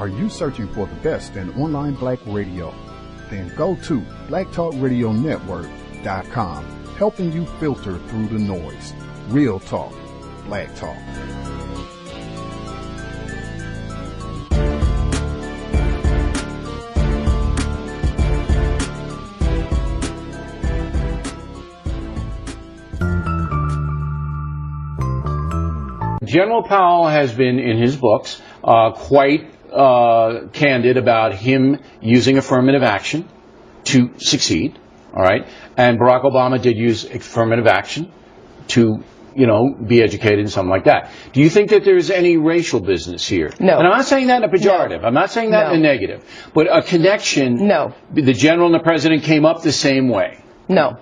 Are you searching for the best in online black radio? Then go to blacktalkradionetwork.com, helping you filter through the noise. Real talk, black talk. General Powell has been, in his books, quite candid about him using affirmative action to succeed, all right? And Barack Obama did use affirmative action to, be educated and something like that. Do you think that there's any racial business here? No. And I'm not saying that in a pejorative. No. I'm not saying that in a negative. But a connection. No. The general and the president came up the same way. No.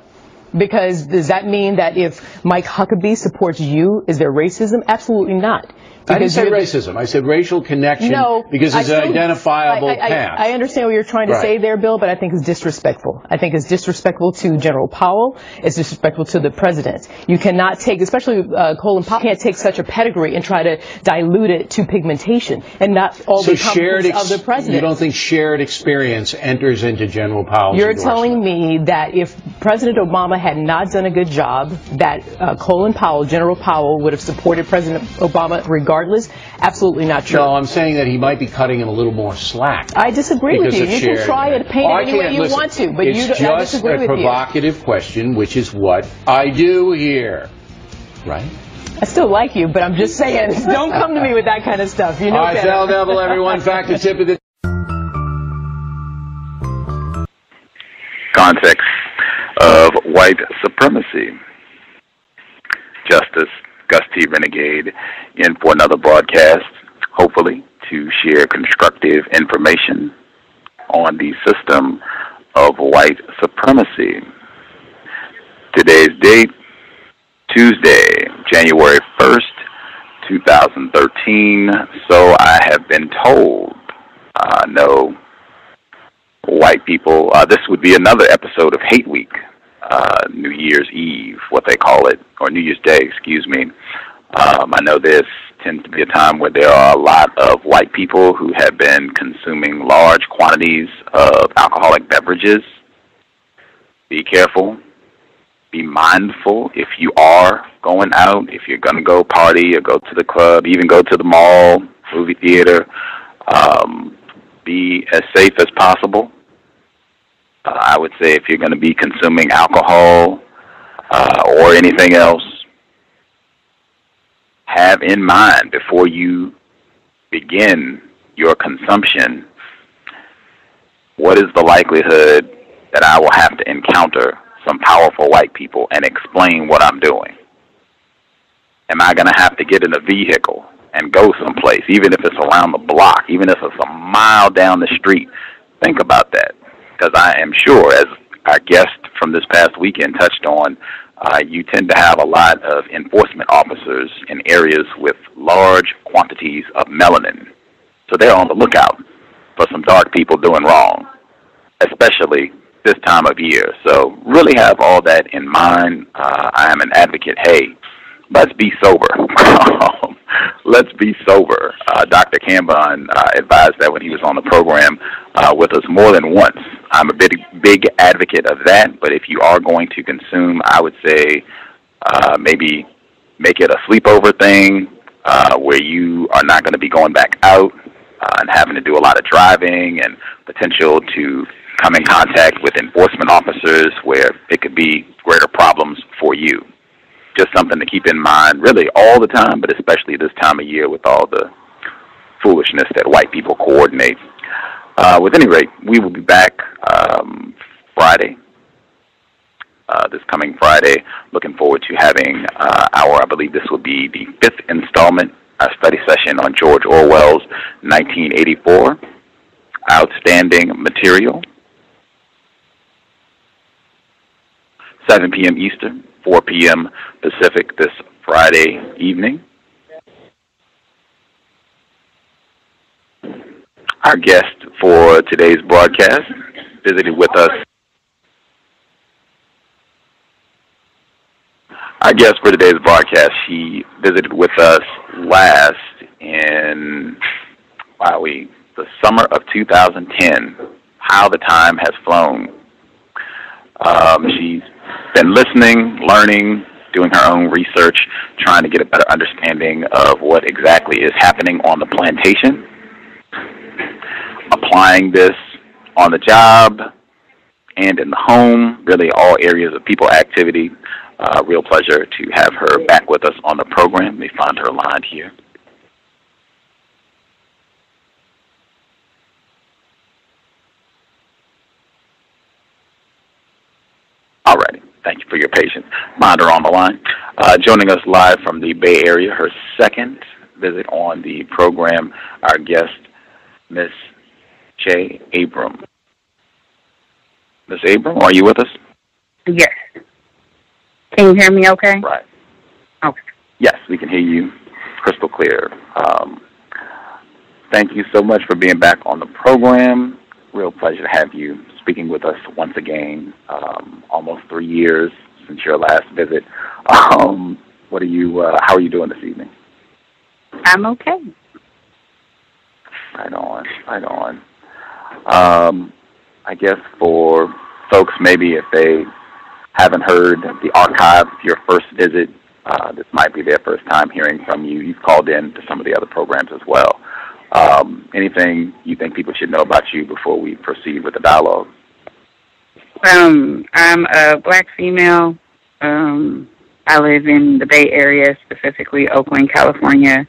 Because does that mean that if Mike Huckabee supports you, is there racism? Absolutely not. I didn't say racism. I said racial connection because it's an identifiable path. I understand what you're trying to say there, Bill, but I think it's disrespectful. I think it's disrespectful to General Powell. It's disrespectful to the president. You cannot take, especially Colin Powell, can't take such a pedigree and try to dilute it to pigmentation and not all the competence of the president. You don't think shared experience enters into General Powell's You're endorsement? telling me that if President Obama had not done a good job, that Colin Powell, General Powell, would have supported President Obama regardless? Absolutely not true. No, I'm saying that he might be cutting him a little more slack. I disagree with you. You can try and paint it any way you want to, but I disagree with you. It's just a provocative question, which is what I do here. Right? I still like you, but I'm just saying, don't come to me with that kind of stuff. You know better. Tell Neville, everyone, factor tip of the... Context of White Supremacy. Justice Gus T Renegade in for another broadcast, hopefully to share constructive information on the system of white supremacy. Today's date, Tuesday, January 1st, 2013. So I have been told, no white people, this would be another episode of Hate Week. New Year's Eve, what they call it, or New Year's Day, excuse me. I know this tends to be a time where there are a lot of white people who have been consuming large quantities of alcoholic beverages. Be careful. Be mindful if you are going out, if you're going to go party or go to the club, even go to the mall, movie theater. Be as safe as possible. I would say if you're going to be consuming alcohol or anything else, have in mind before you begin your consumption, what is the likelihood that I will have to encounter some powerful white people and explain what I'm doing? Am I going to have to get in a vehicle and go someplace, even if it's around the block, even if it's a mile down the street? Think about that. Because I am sure, as our guest from this past weekend touched on, you tend to have a lot of enforcement officers in areas with large quantities of melanin. So they're on the lookout for some dark people doing wrong, especially this time of year. So really have all that in mind. I am an advocate. Hey, let's be sober. Let's be sober. Dr. Cambon advised that when he was on the program with us more than once. I'm a big advocate of that, but if you are going to consume, I would say maybe make it a sleepover thing where you are not going to be going back out and having to do a lot of driving and potential to come in contact with enforcement officers where it could be greater problems for you. Just something to keep in mind really all the time, but especially this time of year with all the foolishness that white people coordinate. With any rate, we will be back Friday, this coming Friday. Looking forward to having I believe this will be the 5th installment, study session on George Orwell's 1984. Outstanding material. 7 p.m. Eastern, 4 p.m. Pacific this Friday evening. Our guest for today's broadcast visited with us. Our guest for today's broadcast, she visited with us last in, we the summer of 2010. How the time has flown. She's been listening, learning, doing her own research, trying to get a better understanding of what exactly is happening on the plantation, applying this on the job and in the home, really all areas of people activity. Real pleasure to have her back with us on the program. Let me find her line here. Alrighty. Thank you for your patience. Find her on the line. Joining us live from the Bay Area, her second visit on the program, our guest, Miss Che Abram. Miss Abram, are you with us? Yes. Can you hear me okay? Right. Okay. Yes, we can hear you crystal clear. Thank you so much for being back on the program. Real pleasure to have you speaking with us once again. Almost 3 years since your last visit. What are you? How are you doing this evening? I'm okay. Right on. Right on. I guess for folks, maybe if they haven't heard the archive of your first visit, this might be their first time hearing from you. You've called in to some of the other programs as well. Anything you think people should know about you before we proceed with the dialogue? I'm a black female. I live in the Bay Area, specifically Oakland, California.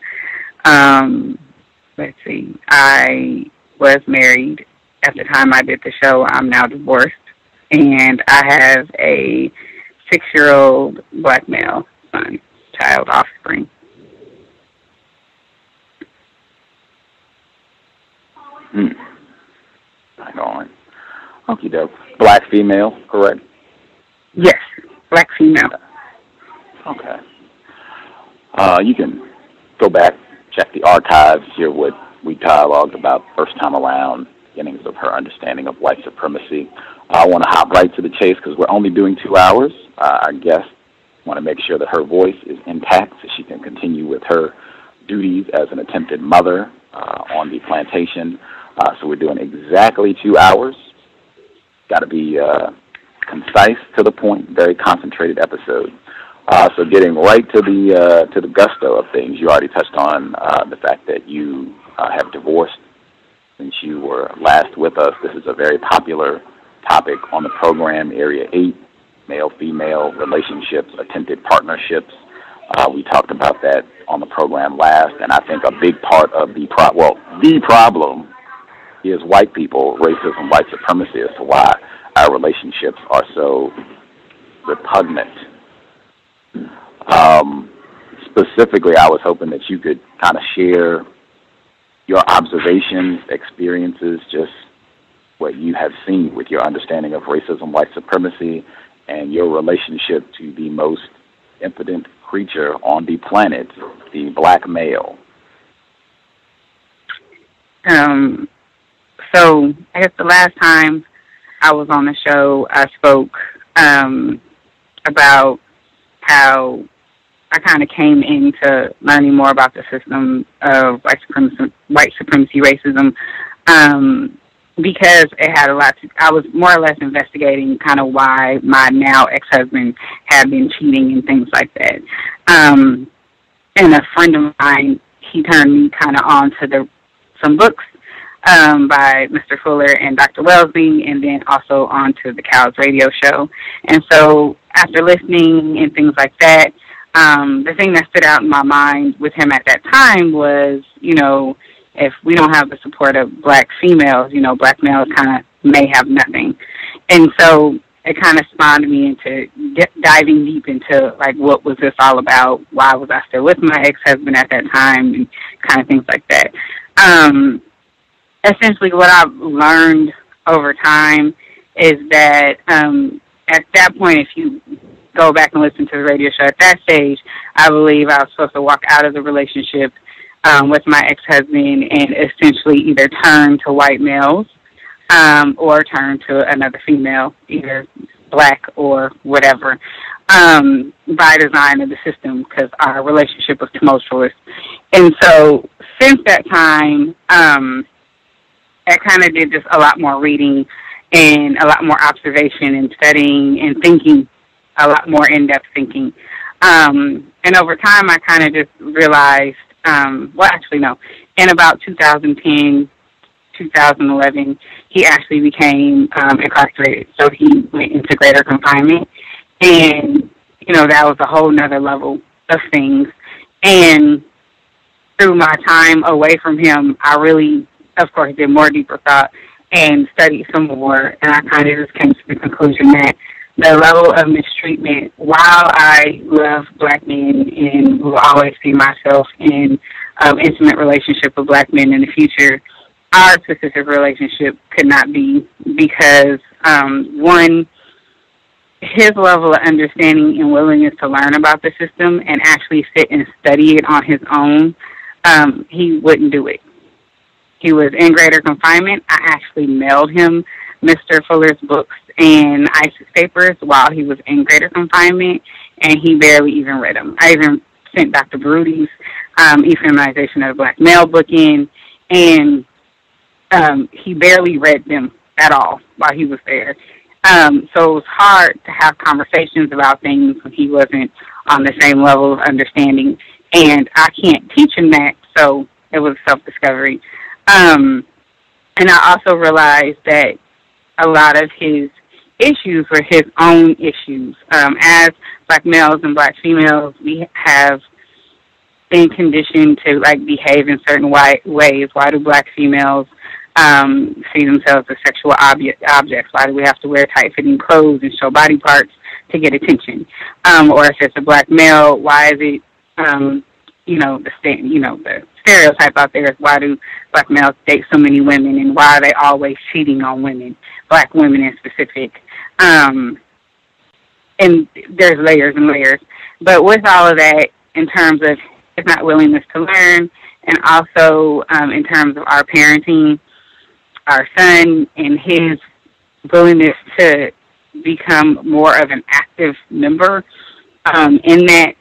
Let's see. I was married at the time I did the show. I'm now divorced. And I have a 6-year-old black male son, child, offspring. Right on. Okie doke. Black female, correct? Yes, black female. Okay. You can go back, check the archives, hear what we dialogued about first time around, beginnings of her understanding of white supremacy. I want to hop right to the chase because we're only doing 2 hours. Our guest want to make sure that her voice is intact so she can continue with her duties as an attempted mother on the plantation. So we're doing exactly 2 hours. Got to be concise, to the point, very concentrated episode. So getting right to the gusto of things, you already touched on the fact that you have divorced since you were last with us. This is a very popular topic on the program, Area 8, male-female relationships, attempted partnerships. We talked about that on the program last, and I think a big part of the problem is white people, racism, white supremacy, as to why our relationships are so repugnant. Specifically, I was hoping that you could kind of share your observations, experiences, just what you have seen with your understanding of racism, white supremacy, and your relationship to the most impotent creature on the planet, the black male. So I guess the last time I was on the show, I spoke about how I kind of came into learning more about the system of white supremacy racism, because it had a lot to, I was more or less investigating kind of why my now ex-husband had been cheating and things like that. And a friend of mine, he turned me kind of on to some books by Mr. Fuller and Dr. Wellesby, and then also on to the C.O.W.S radio show. And so after listening and things like that, the thing that stood out in my mind with him at that time was, you know, if we don't have the support of black females, you know, black males kind of may have nothing. And so it kind of spawned me into diving deep into, like, what was this all about? Why was I still with my ex-husband at that time? And kind of things like that. Essentially, what I've learned over time is that at that point, if you go back and listen to the radio show at that stage, I believe I was supposed to walk out of the relationship with my ex-husband and essentially either turn to white males or turn to another female, either black or whatever, by design of the system, because our relationship was tumultuous. And so since that time, I kind of did just a lot more reading and a lot more observation and studying and thinking, a lot more in-depth thinking. And over time, I kind of just realized, well, actually, no. In about 2010, 2011, he actually became incarcerated. So he went into greater confinement. And, you know, that was a whole nother level of things. And through my time away from him, I really, of course, did more deeper thought and studied some more. And I kind of just came to the conclusion that the level of mistreatment, while I love black men and will always see myself in intimate relationship with black men in the future, our specific relationship could not be because, one, his level of understanding and willingness to learn about the system and actually sit and study it on his own, he wouldn't do it. He was in greater confinement. I actually mailed him Mr. Fuller's books and ISIS papers while he was in greater confinement, and he barely even read them. I even sent Dr. Barudi's Effeminization of the Black Male book in, and he barely read them at all while he was there. So it was hard to have conversations about things when he wasn't on the same level of understanding, and I can't teach him that, so it was self-discovery. And I also realized that a lot of his issues were his own issues. As black males and black females, we have been conditioned to like behave in certain ways. Why do black females see themselves as sexual objects? Why do we have to wear tight-fitting clothes and show body parts to get attention? Or if it's a black male, why is it, the stereotype out there is why do black males date so many women and why are they always cheating on women, black women in specific? And there's layers and layers. But with all of that, in terms of his not willingness to learn, and also in terms of our parenting, our son, and his willingness to become more of an active member, in that,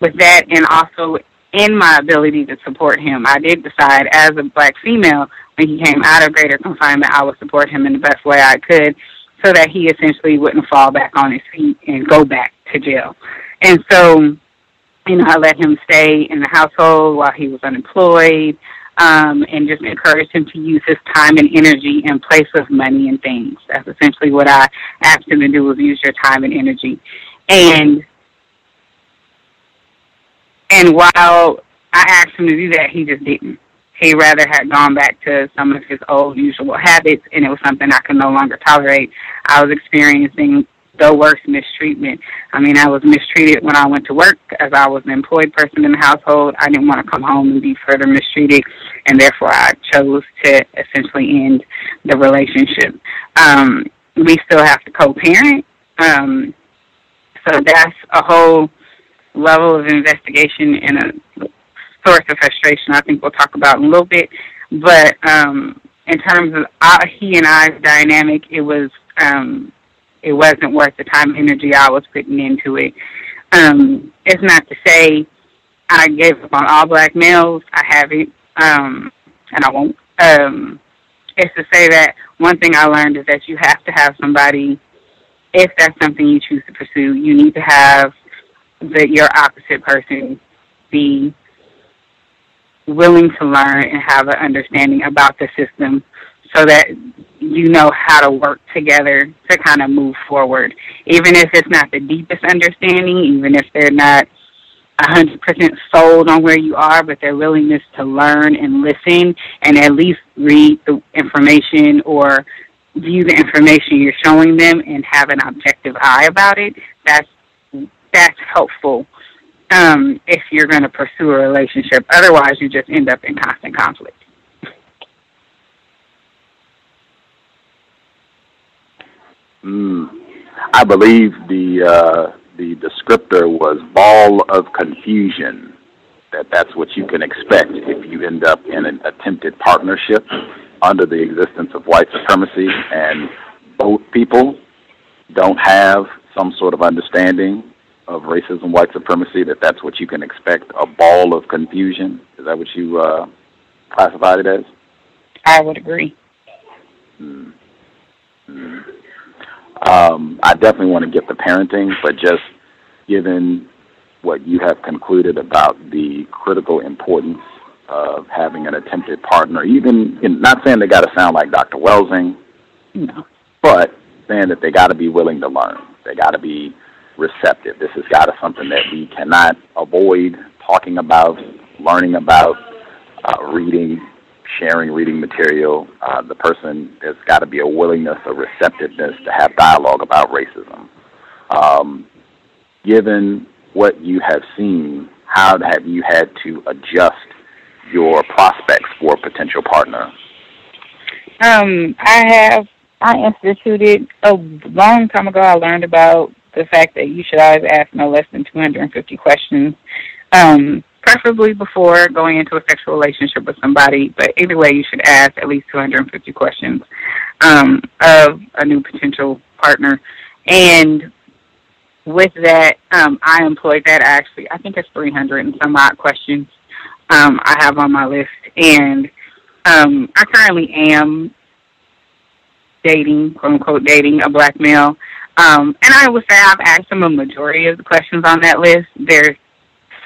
with that, and also in my ability to support him, I did decide as a black female, when he came out of greater confinement, I would support him in the best way I could so that he essentially wouldn't fall back on his feet and go back to jail. And so, I let him stay in the household while he was unemployed, and just encouraged him to use his time and energy in place of money and things. That's essentially what I asked him to do, was use your time and energy. And while I asked him to do that, he just didn't. He rather had gone back to some of his old usual habits, and it was something I could no longer tolerate. I was experiencing the worst mistreatment. I was mistreated when I went to work, as I was an employed person in the household. I didn't want to come home and be further mistreated, and therefore I chose to essentially end the relationship. We still have to co-parent, so that's a whole level of investigation and a source of frustration I think we'll talk about in a little bit. But in terms of he and I's dynamic, it wasn't worth the time and energy I was putting into it. It's not to say I gave up on all black males. I haven't, and I won't. It's to say that one thing I learned is that you have to have somebody, if that's something you choose to pursue, you need to have your opposite person be willing to learn and have an understanding about the system so that you know how to work together to kind of move forward. Even if it's not the deepest understanding, even if they're not 100% sold on where you are, but their willingness to learn and listen and at least read the information or view the information you're showing them and have an objective eye about it, that's helpful if you're going to pursue a relationship. Otherwise, you just end up in constant conflict. I believe the descriptor was ball of confusion, that's what you can expect if you end up in an attempted partnership under the existence of white supremacy and both people don't have some sort of understanding of racism, white supremacy, that's what you can expect, a ball of confusion. Is that what you classified it as? I would agree. I definitely want to get the parenting, but just given what you have concluded about the critical importance of having an attempted partner, even not saying they got to sound like Dr. Welsing, No. but saying that they got to be willing to learn. They got to be receptive. This is got to something that we cannot avoid talking about, learning about, reading, sharing reading material. The person, there's got to be a willingness, a receptiveness to have dialogue about racism. Given what you have seen, how have you had to adjust your prospects for a potential partner? I instituted a long time ago. I learned about the fact that you should always ask no less than 250 questions, preferably before going into a sexual relationship with somebody. But either way, you should ask at least 250 questions of a new potential partner. And with that, I employed that actually. I think it's 300 and some odd questions I have on my list. And I currently am dating, quote-unquote dating, a black male. And I would say I've asked him a majority of the questions on that list. There's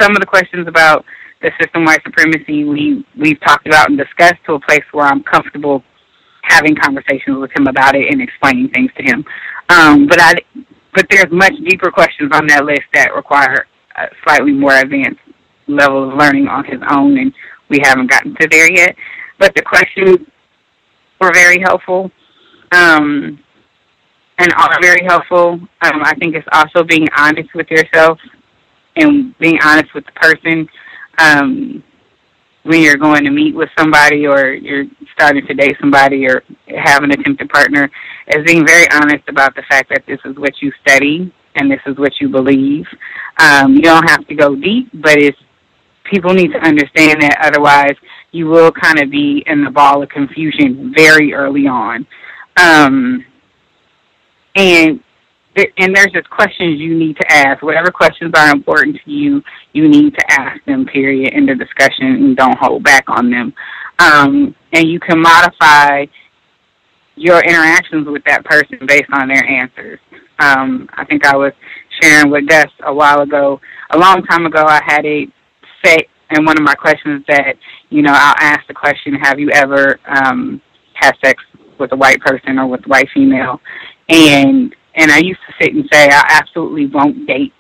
some of the questions about the system white supremacy we've talked about and discussed to a place where I'm comfortable having conversations with him about it and explaining things to him. But there's much deeper questions on that list that require a slightly more advanced level of learning on his own, and we haven't gotten to there yet. But the questions were very helpful. And are very helpful. I think it's also being honest with yourself and being honest with the person when you're going to meet with somebody or you're starting to date somebody or have an attempted partner, is being very honest about the fact that this is what you study and this is what you believe. You don't have to go deep, but people need to understand that, otherwise you will kind of be in the ball of confusion very early on. And there's just questions you need to ask. Whatever questions are important to you, you need to ask them, period, in the discussion, and don't hold back on them. And you can modify your interactions with that person based on their answers. I think I was sharing with Gus a long time ago, I had it set in one of my questions that, I'll ask the question, have you ever had sex with a white person or with a white female? And I used to sit and say, I absolutely won't date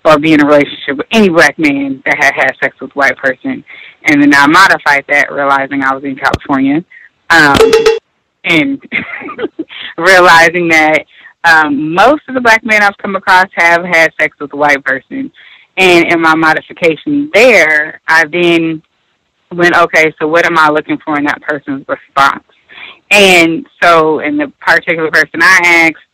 or be in a relationship with any black man that had sex with a white person. And then I modified that, realizing I was in California, and realizing that most of the black men I've come across have had sex with a white person. And in my modification there, I then went, okay, so what am I looking for in that person's response? And so in the particular person I asked,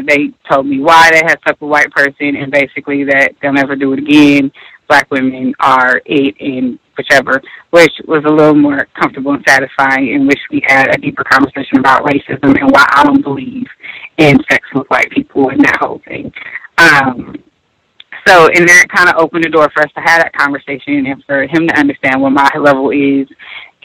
they told me why they had sex with a white person, and basically that they'll never do it again. Black women are it, and whichever, which was a little more comfortable and satisfying, in which we had a deeper conversation about racism and why I don't believe in sex with white people and that whole thing. And that kind of opened the door for us to have that conversation and for him to understand what my level is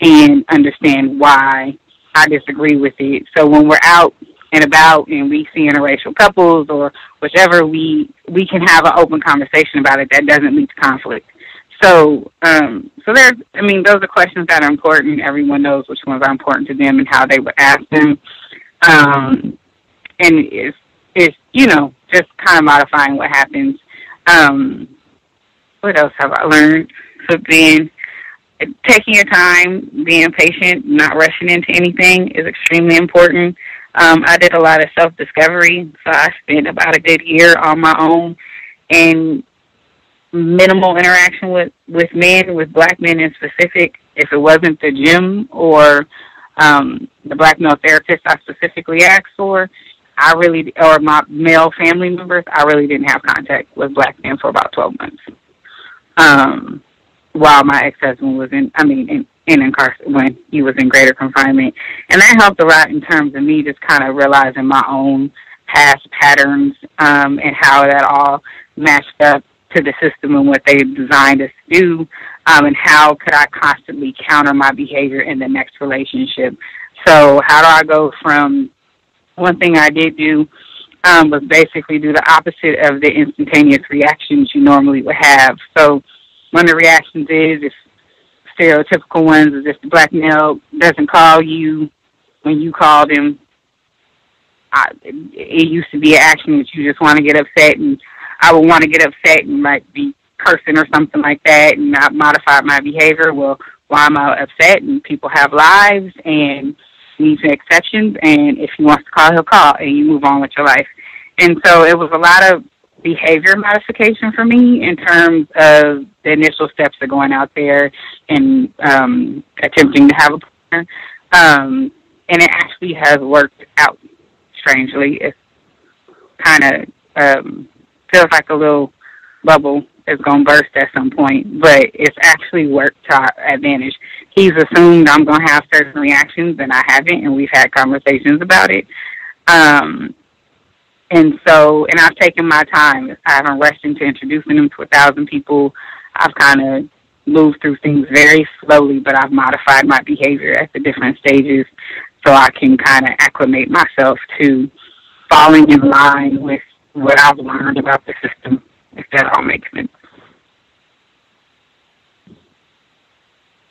and understand why I disagree with it. So when we're out and about and we see interracial couples or whichever, we can have an open conversation about it that doesn't lead to conflict. So those are questions that are important. Everyone knows which ones are important to them and how they would ask them. And it's just kind of modifying what happens. What else have I learned? So then taking your time, being patient, not rushing into anything is extremely important. I did a lot of self-discovery, so I spent about a good year on my own and minimal interaction with men, with black men in specific. If it wasn't the gym or the black male therapist I specifically asked for, or my male family members, I really didn't have contact with black men for about 12 months. While my ex-husband was when he was in greater confinement. And that helped a lot in terms of me just kind of realizing my own past patterns and how that all matched up to the system and what they designed us to do. and how could I constantly counter my behavior in the next relationship. So how do I go from, one thing I did do was basically do the opposite of the instantaneous reactions you normally would have. So one of the reactions is, if stereotypical ones, is if the black male doesn't call you when you called him. It used to be an action that you just want to get upset, and I would want to get upset and like be cursing or something like that, and I modified my behavior. Well, why am I upset? And people have lives and needs and exceptions, and if he wants to call, he'll call, and you move on with your life. And so it was a lot of behavior modification for me in terms of the initial steps of going out there and attempting to have a partner. And it actually has worked out strangely. It kind of feels like a little bubble is going to burst at some point, but it's actually worked to our advantage. He's assumed I'm going to have certain reactions, and I haven't, and we've had conversations about it. And I've taken my time. I haven't rushed into introducing him to 1,000 people. I've kind of moved through things very slowly, but I've modified my behavior at the different stages so I can kind of acclimate myself to falling in line with what I've learned about the system, if that all makes sense.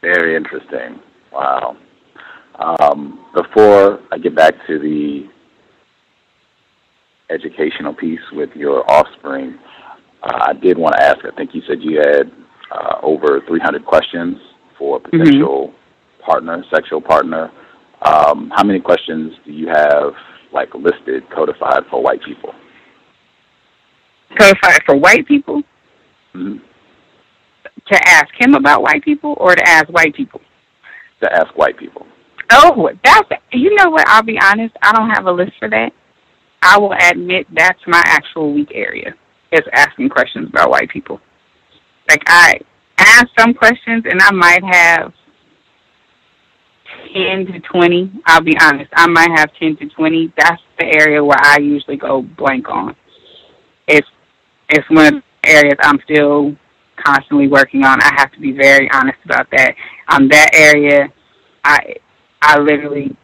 Very interesting. Wow. Before I get back to the educational piece with your offspring, I did want to ask, I think you said you had over 300 questions for a potential partner, sexual partner. How many questions do you have, like, listed, codified for white people? Codified for white people? Mm-hmm. To ask him about white people or to ask white people? To ask white people. Oh, you know what, I'll be honest, I don't have a list for that. I will admit that's my actual weak area, is asking questions about white people. Like, I ask some questions, and I might have 10 to 20. I'll be honest, I might have 10 to 20. That's the area where I usually go blank on. It's one of the areas I'm still constantly working on. I have to be very honest about that. That area, I literally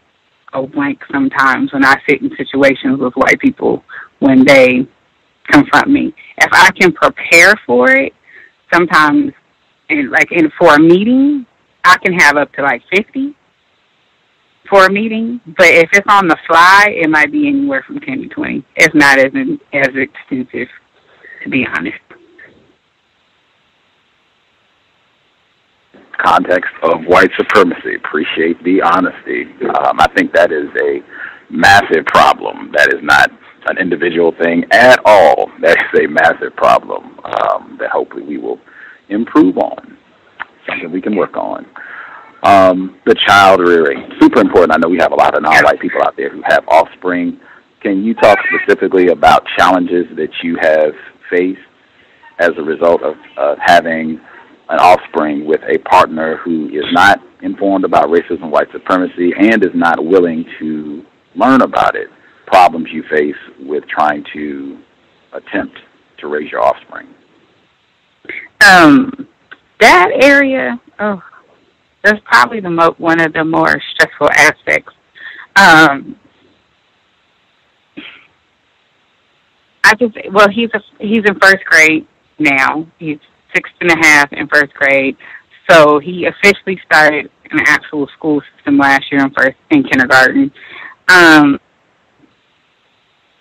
go blank sometimes when I sit in situations with white people when they confront me. If I can prepare for it, sometimes, for a meeting, I can have up to like 50 for a meeting. But if it's on the fly, it might be anywhere from 10 to 20. It's not as extensive, to be honest. Context of white supremacy. Appreciate the honesty. I think that is a massive problem. That is not an individual thing at all. That is a massive problem that hopefully we will improve on, something we can work on. The child rearing, super important. I know we have a lot of non-white people out there who have offspring. Can you talk specifically about challenges that you have faced as a result of having an offspring with a partner who is not informed about racism, white supremacy, and is not willing to learn about it? Problems you face with trying to attempt to raise your offspring? That area, that's probably one of the more stressful aspects. He's in first grade now. He's 6.5 in first grade. So he officially started an actual school system last year in kindergarten.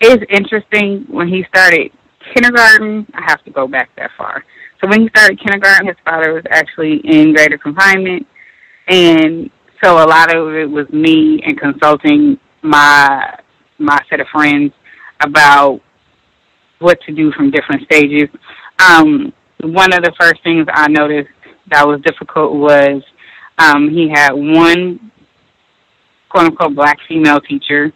It's interesting, when he started kindergarten, I have to go back that far. So when he started kindergarten, his father was actually in greater confinement. And so a lot of it was me and consulting my set of friends about what to do from different stages. One of the first things I noticed that was difficult was he had one quote-unquote black female teacher.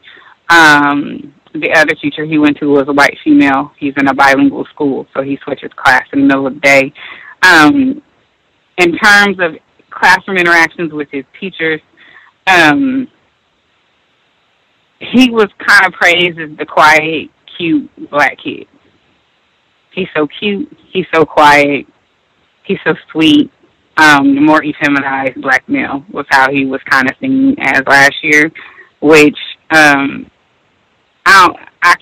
The other teacher he went to was a white female. He's in a bilingual school, so he switches class in the middle of the day. In terms of classroom interactions with his teachers, he was kind of praised as the quiet, cute black kid. He's so cute. He's so quiet. He's so sweet. the more effeminized black male was how he was kind of seen as last year, which I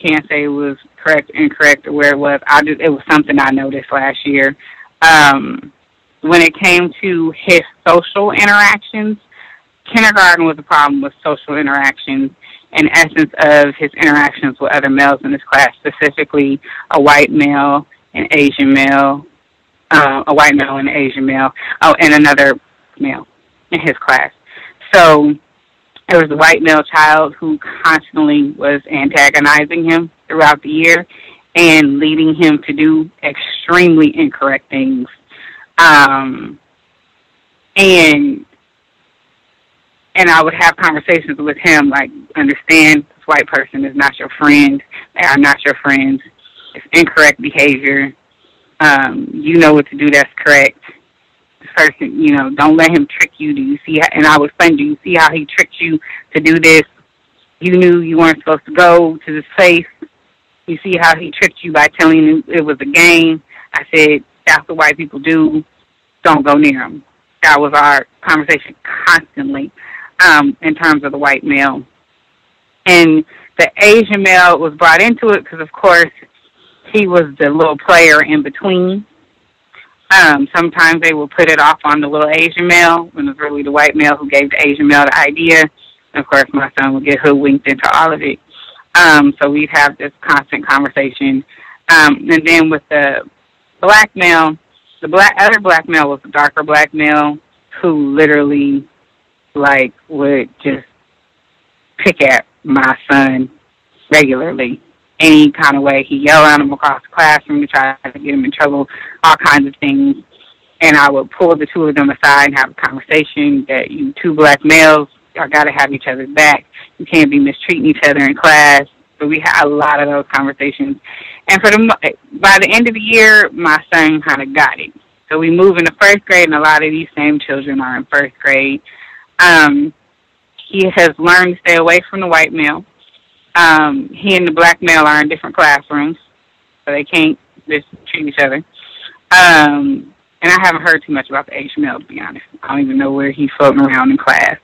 can't say it was correct, incorrect, or where it was. It was something I noticed last year. When it came to his social interactions, kindergarten was a problem with social interactions, in essence of his interactions with other males in his class, specifically a white male, an Asian male, a white male and an Asian male, and another male in his class. So there was a white male child who constantly was antagonizing him throughout the year and leading him to do extremely incorrect things. And I would have conversations with him, like, understand this white person is not your friend. They are not your friends. It's incorrect behavior. You know what to do that's correct. This person, don't let him trick you. Do you see how, and I would explain, do you see how he tricked you to do this? You knew you weren't supposed to go to this place. You see how he tricked you by telling you it was a game. I said, that's what white people do. Don't go near them. That was our conversation constantly. In terms of the white male. And the Asian male was brought into it because, of course, he was the little player in between. Sometimes they would put it off on the little Asian male when it was really the white male who gave the Asian male the idea. And, of course, my son would get hoodwinked into all of it. So we'd have this constant conversation. And then with the black male, other black male was the darker black male who literally would just pick at my son regularly, any kind of way. He yelled at him across the classroom to try to get him in trouble, all kinds of things. And I would pull the two of them aside and have a conversation that you two black males are got to have each other's back. You can't be mistreating each other in class. So we had a lot of those conversations. And by the end of the year, my son kind of got it. So we move into first grade, and a lot of these same children are in first grade. He has learned to stay away from the white male. He and the black male are in different classrooms, so they can't just treat each other. And I haven't heard too much about the Asian male, to be honest. I don't even know where he's floating around in class.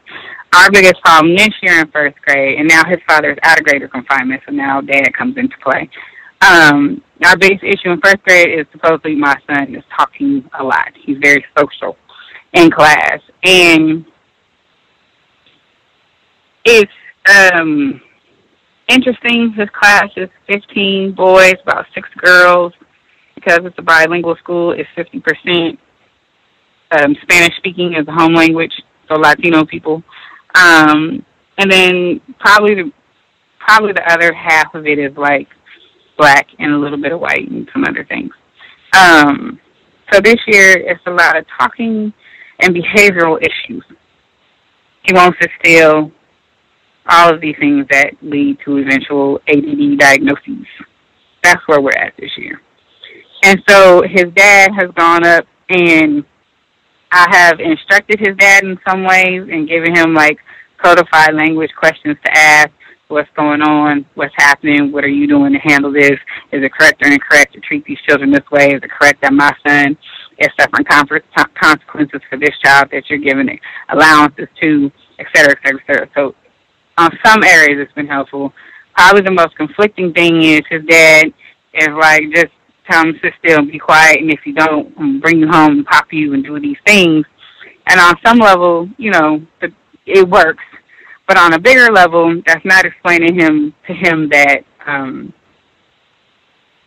Our biggest problem this year in first grade, and now his father is out of greater confinement, so now dad comes into play. Our biggest issue in first grade is supposedly my son is talking a lot. He's very social in class. And it's interesting. His class is 15 boys, about 6 girls. Because it's a bilingual school, it's 50%. Spanish speaking is the home language, so Latino people. And then probably the other half of it is black and a little bit of white and some other things. So this year it's a lot of talking and behavioral issues. He wants to steal, all of these things that lead to eventual ADD diagnoses. That's where we're at this year. And so his dad has gone up, and I have instructed his dad in some ways and given him codified language questions to ask. What's going on? What's happening? What are you doing to handle this? Is it correct or incorrect to treat these children this way? Is it correct that my son is suffering consequences for this child that you're giving allowances to, et cetera, et cetera, et cetera? So on some areas it's been helpful. Probably the most conflicting thing is his dad is just tell him to sit still and be quiet, and if you don't, I'm going to bring you home and pop you and do these things. And on some level, it works. But on a bigger level, that's not explaining to him that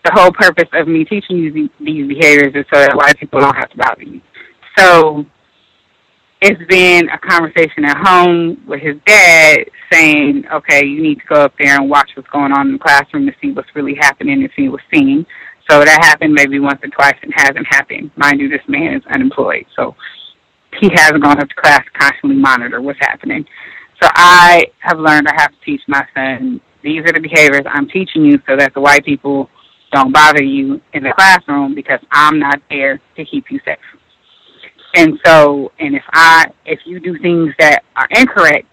the whole purpose of me teaching you these behaviors is so that white people don't have to bother you. So it's been a conversation at home with his dad saying, okay, you need to go up there and watch what's going on in the classroom to see what's really happening and see what's seen. So that happened maybe once or twice and hasn't happened. Mind you, this man is unemployed, so he hasn't gone up to class to constantly monitor what's happening. So I have learned I have to teach my son, these are the behaviors I'm teaching you so that the white people don't bother you in the classroom because I'm not there to keep you safe. And so, and if you do things that are incorrect,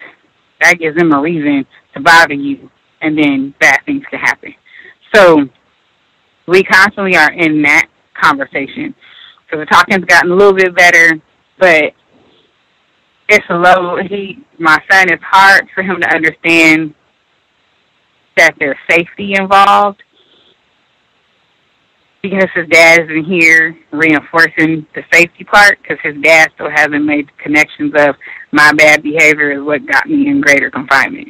that gives them a reason to bother you, and then bad things can happen. So we constantly are in that conversation. So the talking's gotten a little bit better, but it's a low. My son, it's hard for him to understand that there's safety involved because his dad isn't here reinforcing the safety part, because his dad still hasn't made the connections of my bad behavior is what got me in greater confinement.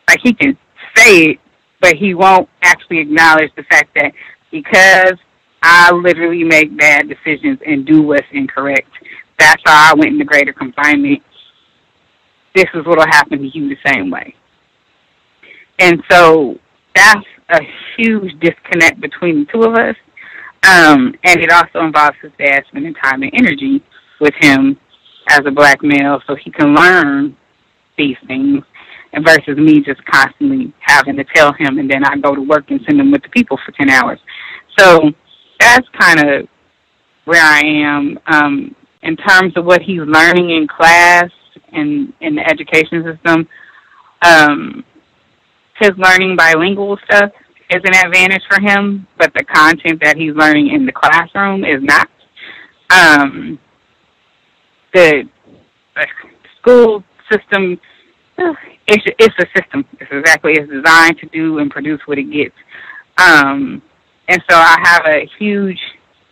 Like, he can say it, but he won't actually acknowledge the fact that because I literally make bad decisions and do what's incorrect, that's how I went into greater confinement. This is what will happen to you the same way. And so that's a huge disconnect between the two of us. And it also involves his dad spending time and energy with him as a black male so he can learn these things, and versus me just constantly having to tell him, and then I go to work and send him with the people for 10 hours. So that's kind of where I am. In terms of what he's learning in class and in the education system, his learning bilingual stuff is an advantage for him, but the content that he's learning in the classroom is not. The school system, it's a system. It's exactly, it's designed to do and produce what it gets. And so I have a huge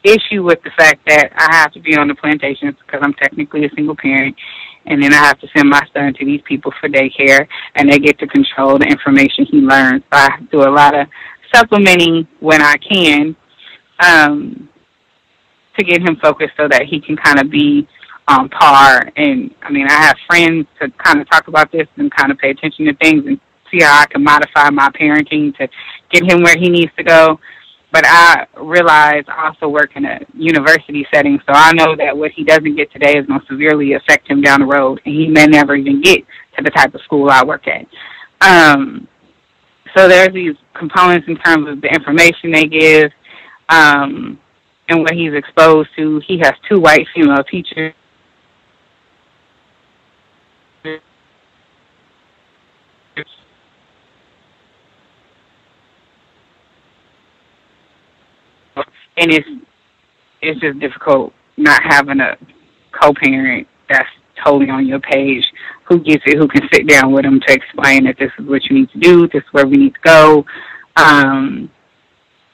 issue with the fact that I have to be on the plantations because I'm technically a single parent, and then I have to send my son to these people for daycare, and they get to control the information he learns. So I do a lot of supplementing when I can to get him focused so that he can kind of be on par. And, I mean, I have friends to kind of talk about this and kind of pay attention to things and see how I can modify my parenting to get him where he needs to go. But I realize I also work in a university setting, so I know that what he doesn't get today is going to severely affect him down the road, and he may never even get to the type of school I work at. So there's these components in terms of the information they give and what he's exposed to. He has 2 white female teachers. And it's just difficult not having a co-parent that's totally on your page, who gets it, who can sit down with them to explain that this is what you need to do, this is where we need to go, and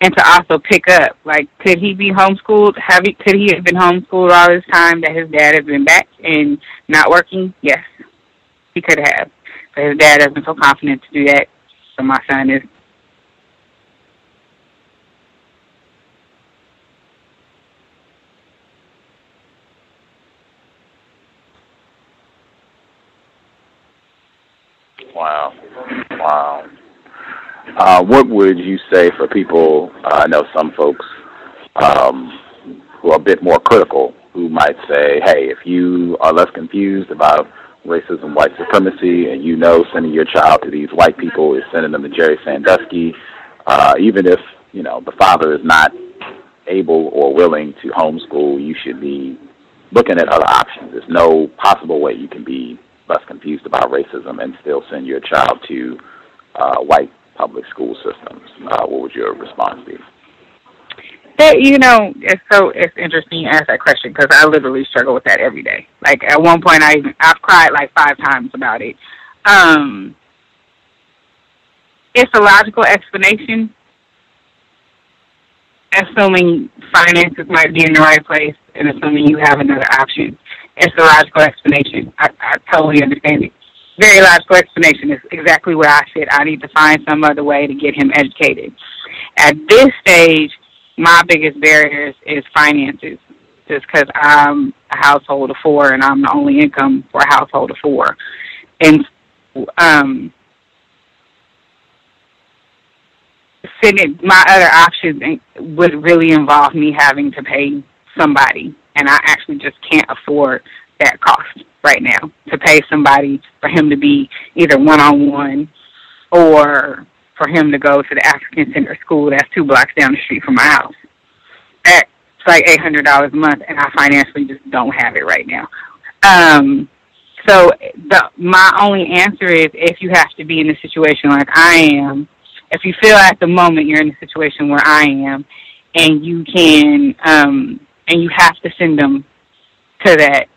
to also pick up, like, could he be homeschooled? Could he have been homeschooled all this time that his dad has been back and not working? Yes, he could have. But his dad doesn't feel confident to do that, so my son is. Wow. What would you say for people, I know some folks who are a bit more critical, who might say, hey, if you are less confused about racism, white supremacy, and you know sending your child to these white people is sending them to Jerry Sandusky, even if, you know, the father is not able or willing to homeschool, you should be looking at other options. There's no possible way you can be less confused about racism and still send your child to white public school systems. What would your response be? You know, it's interesting you ask that question because I literally struggle with that every day. Like, at one point, I've cried like 5 times about it. It's a logical explanation, assuming finances might be in the right place and assuming you have another option. It's a logical explanation. I totally understand it. Very logical explanation is exactly where I sit. I need to find some other way to get him educated. At this stage, my biggest barrier is finances, just because I'm a household of 4 and I'm the only income for a household of 4. And my other options would really involve me having to pay somebody, and I actually just can't afford that cost right now, to pay somebody for him to be either one-on-one or for him to go to the African Center School that's 2 blocks down the street from my house. That's like $800 a month, and I financially just don't have it right now. So my only answer is, if you have to be in a situation like I am, if you feel at the moment you're in a situation where I am, and you can, and you have to send them to that,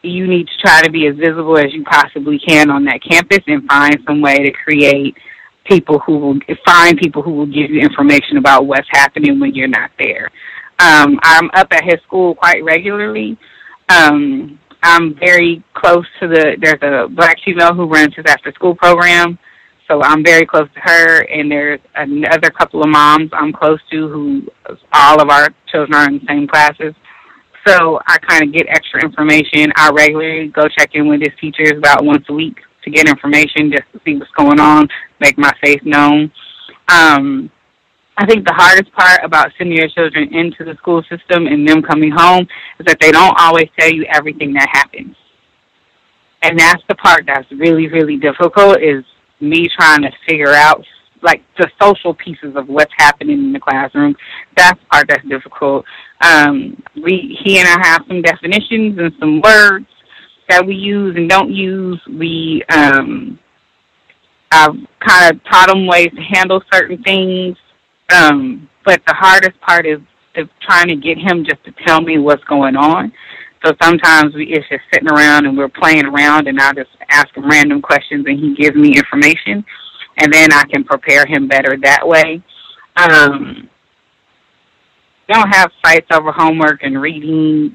you need to try to be as visible as you possibly can on that campus and find some way to create people who will give you information about what's happening when you're not there. I'm up at his school quite regularly. I'm very close to there's a black female who runs his after school program, so I'm very close to her, and there's another couple of moms I'm close to who all of our children are in the same classes. So I kind of get extra information. I regularly go check in with his teachers about once a week to get information, just to see what's going on, make my faith known. I think the hardest part about sending your children into the school system and them coming home is that they don't always tell you everything that happens. And that's the part that's really, really difficult, is me trying to figure out, like, the social pieces of what's happening in the classroom. That's the part that's difficult. He and I have some definitions and some words that we use and don't use. I've kind of taught him ways to handle certain things. But the hardest part is trying to get him just to tell me what's going on. So sometimes it's just sitting around and we're playing around, and I'll just ask him random questions and he gives me information, and then I can prepare him better that way. We don't have fights over homework and reading.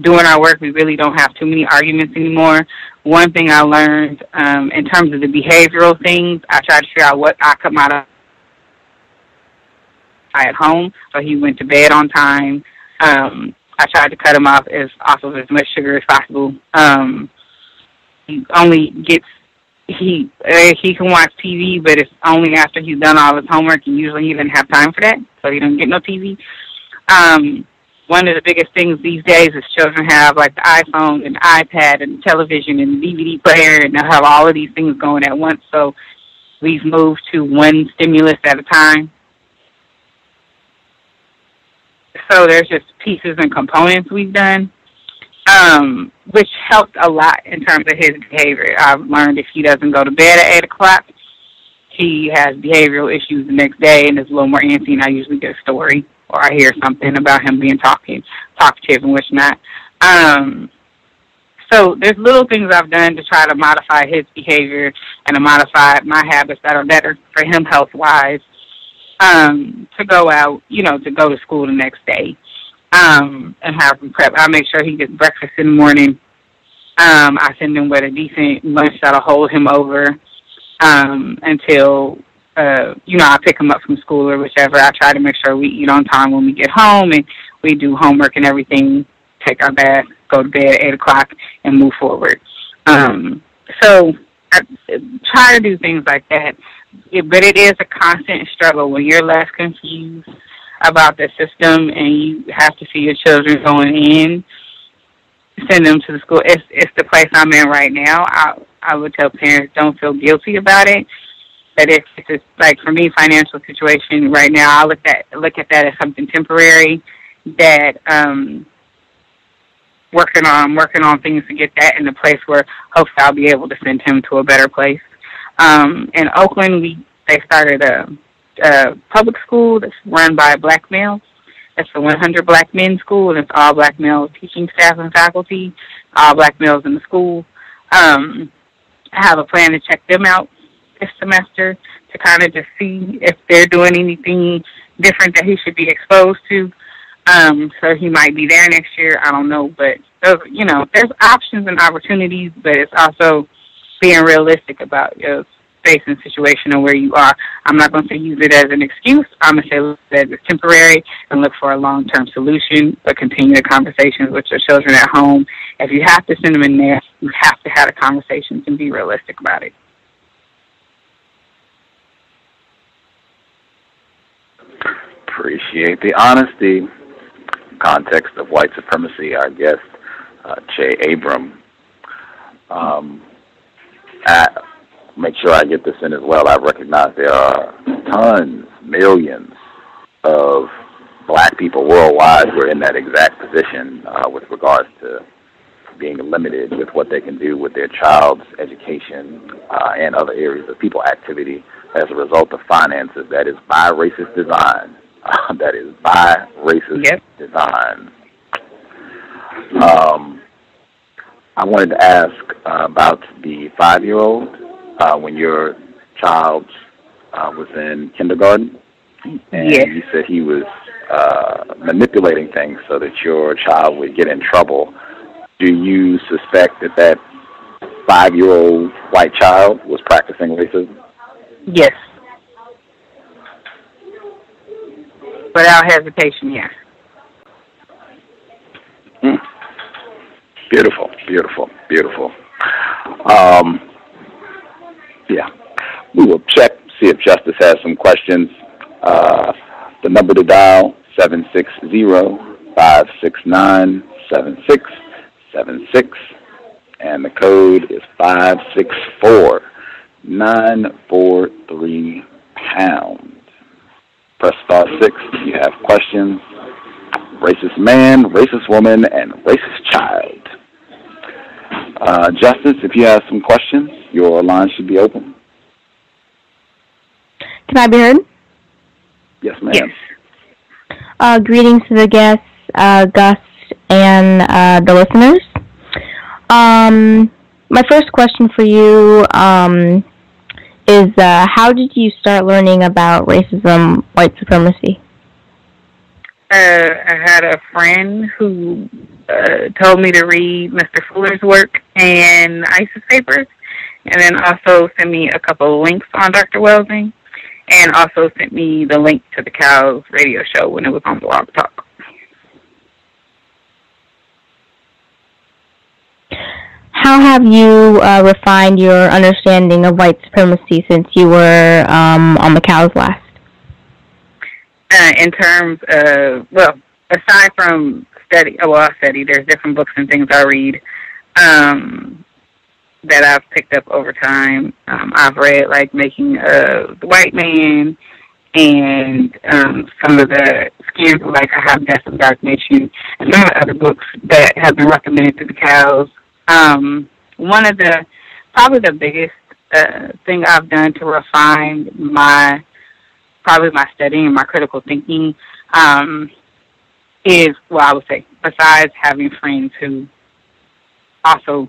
Doing our work, we really don't have too many arguments anymore. One thing I learned in terms of the behavioral things, I try to figure out what I come out of at home, so he went to bed on time. I tried to cut him off of as much sugar as possible. He only gets he can watch TV, but it's only after he's done all his homework, and usually he doesn't have time for that, so he doesn't get no TV. One of the biggest things these days is children have, like, the iPhone and the iPad and the television and the DVD player, and they'll have all of these things going at once. So we've moved to one stimulus at a time. So there's just pieces and components we've done, which helped a lot in terms of his behavior. I've learned if he doesn't go to bed at 8 o'clock, he has behavioral issues the next day and is a little more antsy, and I usually get a story or I hear something about him being talkative and which not. So there's little things I've done to try to modify his behavior and to modify my habits that are better for him health-wise. To go out, to go to school the next day, and have him prep. I make sure he gets breakfast in the morning. I send him with a decent lunch that'll hold him over until, I pick him up from school or whichever. I try to make sure we eat on time when we get home, and we do homework and everything, take our bath, go to bed at 8 o'clock, and move forward. So I try to do things like that. But it is a constant struggle when you're less confused about the system and you have to see your children going in, send them to the school. It's the place I'm in right now. I would tell parents, don't feel guilty about it. But it's just, like, for me, financial situation right now, I look at that as something temporary, that working on things to get that in a place where hopefully I'll be able to send him to a better place. In Oakland, they started a public school that's run by black males. It's a 100 black men school, and it's all black male teaching staff and faculty, all black males in the school. I have a plan to check them out this semester to kind of just see if they're doing anything different that he should be exposed to. So he might be there next year. I don't know, but there's options and opportunities, but it's also being realistic about your space and situation and where you are. I'm not going to use it as an excuse. I'm going to say look at it as temporary and look for a long-term solution, but continue the conversations with your children at home. If you have to send them in there, you have to have the conversations and be realistic about it. Appreciate the honesty. Context of White Supremacy, our guest, Che Abram. Make sure I get this in as well. I recognize there are tons, millions of black people worldwide who are in that exact position with regards to being limited with what they can do with their child's education and other areas of people activity as a result of finances. That is by racist design. Design. I wanted to ask about the 5-year-old when your child was in kindergarten, and Yes. you said he was manipulating things so that your child would get in trouble. Do you suspect that that 5-year-old white child was practicing racism? Yes. Without hesitation, yes. Beautiful, beautiful, beautiful. Yeah. We will check, see if Justice has some questions. The number to dial, 760-569-7676, and the code is 564-943#. Press star 6 if you have questions. Racist man, racist woman, and racist child. Justice, if you have some questions, your line should be open. Can I be heard? Yes, ma'am. Yes. Greetings to the guests, Gus, and the listeners. My first question for you is how did you start learning about racism, white supremacy? I had a friend who told me to read Mr. Fuller's work and ISIS papers, and then also sent me a couple of links on Dr. Welsing, and also sent me the link to the C.O.W.S radio show when it was on Blog Talk. How have you refined your understanding of white supremacy since you were on the C.O.W.S last? In terms of, well, aside from study, there's different books and things I read that I've picked up over time. I've read, like, Making the White Man, and some of the scandal, like I have Death of Dark Nation, and some of the other books that have been recommended to the C.O.W.S. One of the, probably the biggest thing I've done to refine my studying and my critical thinking is, well, I would say, besides having friends who also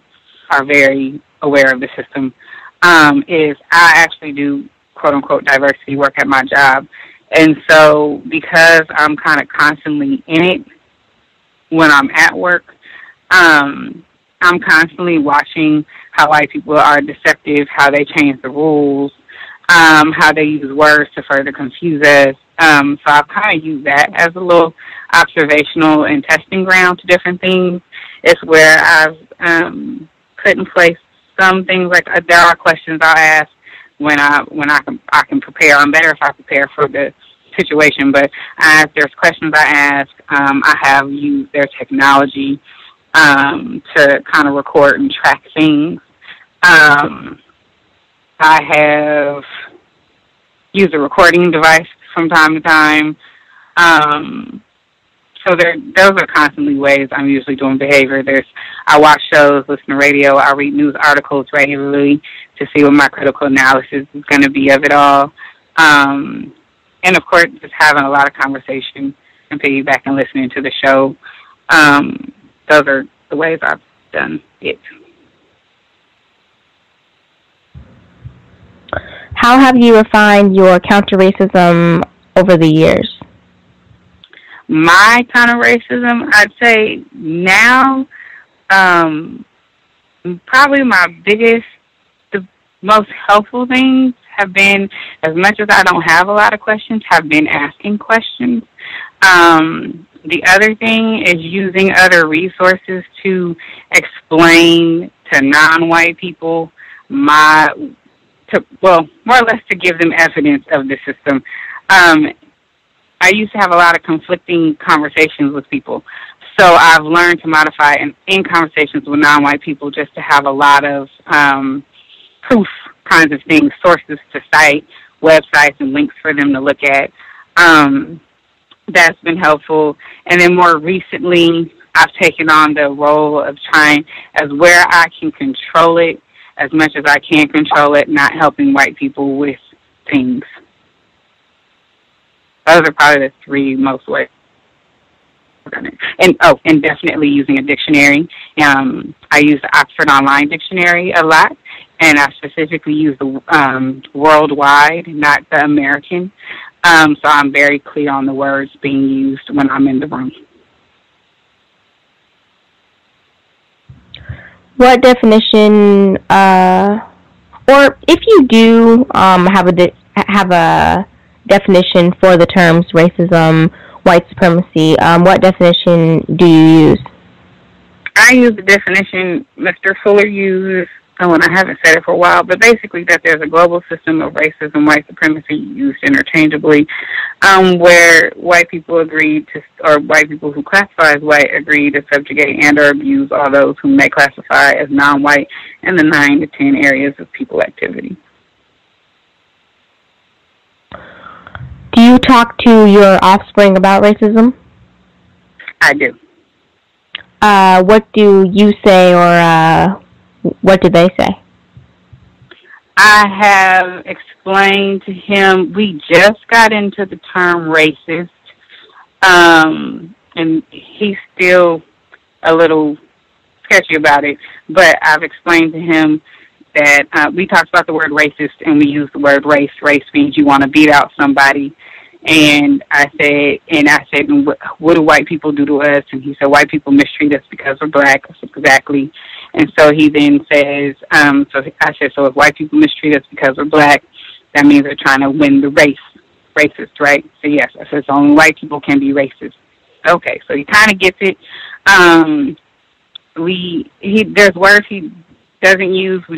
are very aware of the system, is I actually do quote-unquote diversity work at my job. And so because I'm kind of constantly in it when I'm at work, I'm constantly watching how white people are deceptive, how they change the rules, how they use words to further confuse us. So I've kind of used that as a little observational and testing ground to different things. It's where I've put in place some things, like there are questions I'll ask when I can prepare. I'm better if I prepare for the situation, but there's questions I ask. I have used their technology to kind of record and track things. I have used a recording device from time to time. So those are constantly ways I'm usually doing behavior. I watch shows, listen to radio, I read news articles regularly to see what my critical analysis is going to be of it all. And of course, just having a lot of conversation and piggyback and listening to the show. Those are the ways I've done it. How have you refined your counter-racism over the years? My counter-racism, I'd say now, probably my biggest, the most helpful things have been, as much as I don't have a lot of questions, have been asking questions. The other thing is using other resources to explain to non-white people more or less to give them evidence of the system. I used to have a lot of conflicting conversations with people. So I've learned to modify in conversations with non-white people just to have a lot of proof kinds of things, sources to cite, websites and links for them to look at. That's been helpful. And then more recently, I've taken on the role of trying, as where I can control it, as much as I can control it, not helping white people with things. Those are probably the three most ways. And definitely using a dictionary. I use the Oxford Online Dictionary a lot, and I specifically use the worldwide, not the American. So I'm very clear on the words being used when I'm in the room. What definition, or if you do have a definition for the terms racism, white supremacy, what definition do you use? I use the definition Mr. Fuller used, and I haven't said it for a while, but basically that there's a global system of racism, white supremacy used interchangeably, where white people white people who classify as white agree to subjugate and or abuse all those whom they classify as non-white in the 9 to 10 areas of people activity. Do you talk to your offspring about racism? I do. What do you say, or what do they say? I have explained to him, we just got into the term racist, and he's still a little sketchy about it, but I've explained to him that we talked about the word racist, and we use the word race. Race means you want to beat out somebody. And I said, what do white people do to us? And he said, white people mistreat us because we're black. I said, exactly. And so he then says, so I said, so if white people mistreat us because we're black, that means they're trying to win the racist, right? So yes, I said, so only white people can be racist. Okay, so he kind of gets it. There's words he doesn't use. We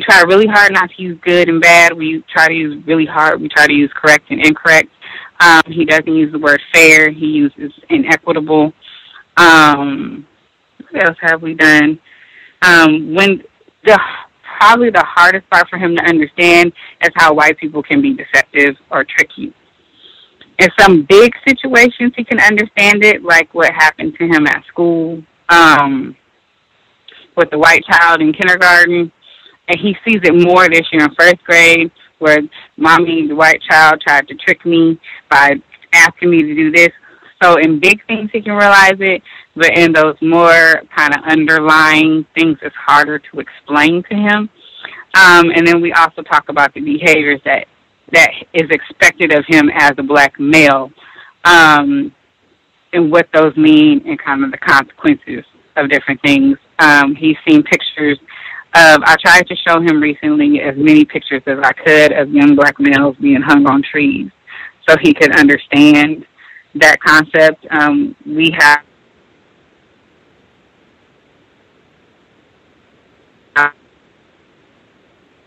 try really hard not to use good and bad. We try to use really hard. We try to use correct and incorrect. He doesn't use the word fair. He uses inequitable. What else have we done? Probably the hardest part for him to understand is how white people can be deceptive or tricky. In some big situations, he can understand it, like what happened to him at school with the white child in kindergarten. And he sees it more this year in first grade, where mommy, the white child, tried to trick me by asking me to do this. So in big things, he can realize it, but in those more kind of underlying things, it's harder to explain to him. And then we also talk about the behaviors that is expected of him as a black male, and what those mean and kind of the consequences of different things. He's seen pictures I tried to show him recently as many pictures as I could of young black males being hung on trees so he could understand that concept. We have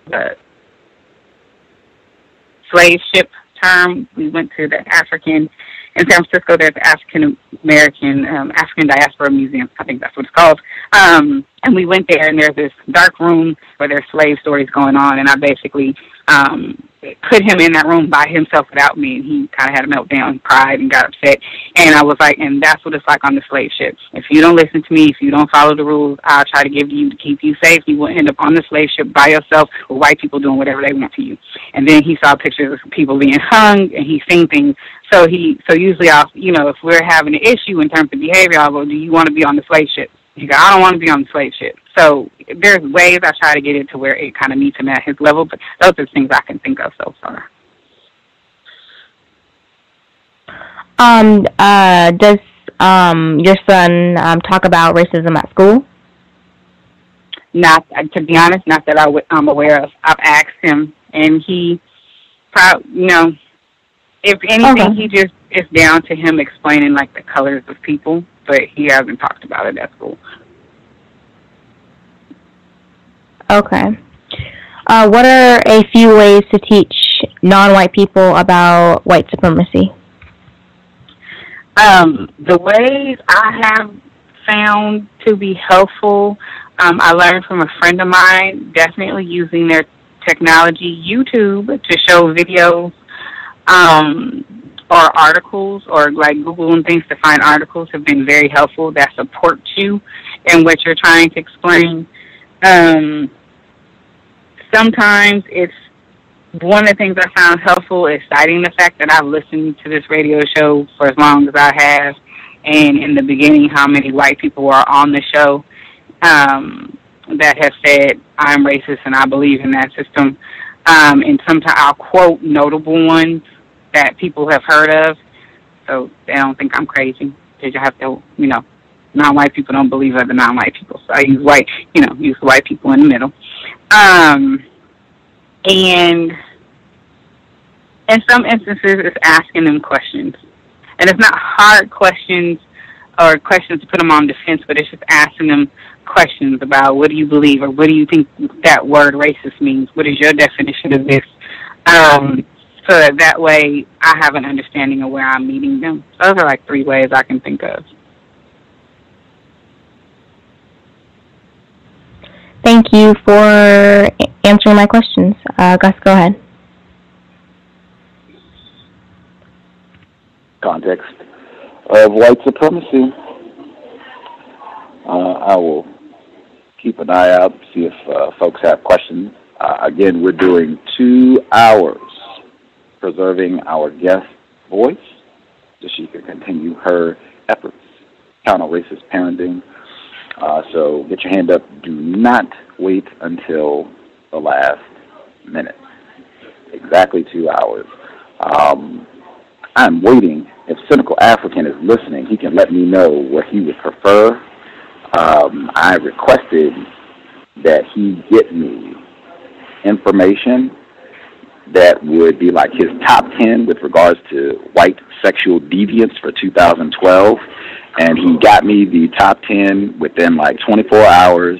the slave ship term. We went to the African, in San Francisco, there's the African Diaspora Museum. I think that's what it's called. And we went there, and there's this dark room where there's slave stories going on, and I basically put him in that room by himself without me, and he kind of had a meltdown, he cried and got upset. And I was like, and that's what it's like on the slave ship. If you don't listen to me, if you don't follow the rules I'll try to give to you to keep you safe, you will end up on the slave ship by yourself with white people doing whatever they want to you. And then he saw pictures of people being hung, and he's seen things. So usually if we're having an issue in terms of behavior, I'll go, do you want to be on the slave ship? He goes, I don't want to be on the slave ship. So there's ways I try to get it to where it kind of meets him at his level, but those are things I can think of so far. Does your son talk about racism at school? Not, to be honest, not that I'm aware of. I've asked him, and he, if anything, he just, it's down to him explaining, like, the colors of people, but he hasn't talked about it at school. Okay. What are a few ways to teach non-white people about white supremacy? The ways I have found to be helpful, I learned from a friend of mine, definitely using their technology, YouTube, to show videos or articles, or like Google and things to find articles have been very helpful that support you in what you're trying to explain. Sometimes it's one of the things I found helpful is citing the fact that I've listened to this radio show for as long as I have, and in the beginning how many white people are on the show that have said, I'm racist and I believe in that system. And sometimes I'll quote notable ones that people have heard of, so they don't think I'm crazy, because you have to, non-white people don't believe other non-white people. So I use use white people in the middle. And in some instances, it's asking them questions. And it's not hard questions or questions to put them on defense, but it's just asking them questions about what do you believe or what do you think that word racist means? What is your definition of this? So that way I have an understanding of where I'm meeting them. Those are like 3 ways I can think of. Thank you for answering my questions. Gus, go ahead. Context of white supremacy. I will keep an eye out, see if folks have questions. Again, we're doing 2 hours preserving our guest's voice so she can continue her efforts, counter-racist parenting. So get your hand up. Do not wait until the last minute. Exactly 2 hours. I'm waiting. If Cynical African is listening, he can let me know what he would prefer. I requested that he get me information that would be like his top 10 with regards to white sexual deviance for 2012. And he got me the top 10 within like 24 hours.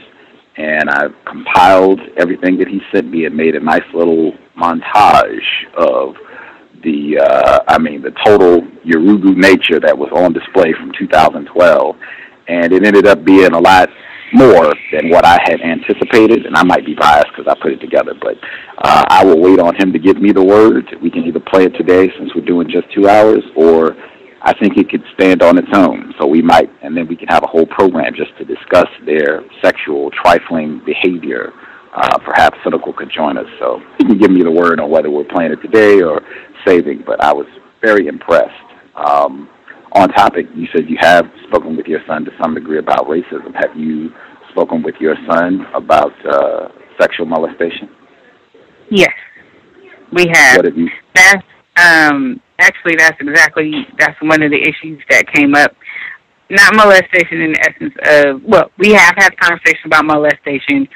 And I've compiled everything that he sent me and made a nice little montage of the total Yorugu nature that was on display from 2012. And it ended up being a lot more than what I had anticipated, and I might be biased because I put it together, but I will wait on him to give me the word. We can either play it today since we're doing just 2 hours, or I think it could stand on its own. So we might, and then we can have a whole program just to discuss their sexual trifling behavior. Perhaps Cynical could join us. So he can give me the word on whether we're playing it today or saving, but I was very impressed. On topic, you said you have spoken with your son to some degree about racism. Have you spoken with your son about sexual molestation? Yes, we have. What have you? That's that's one of the issues that came up. Not molestation in the essence of, we have had a conversation about molestation.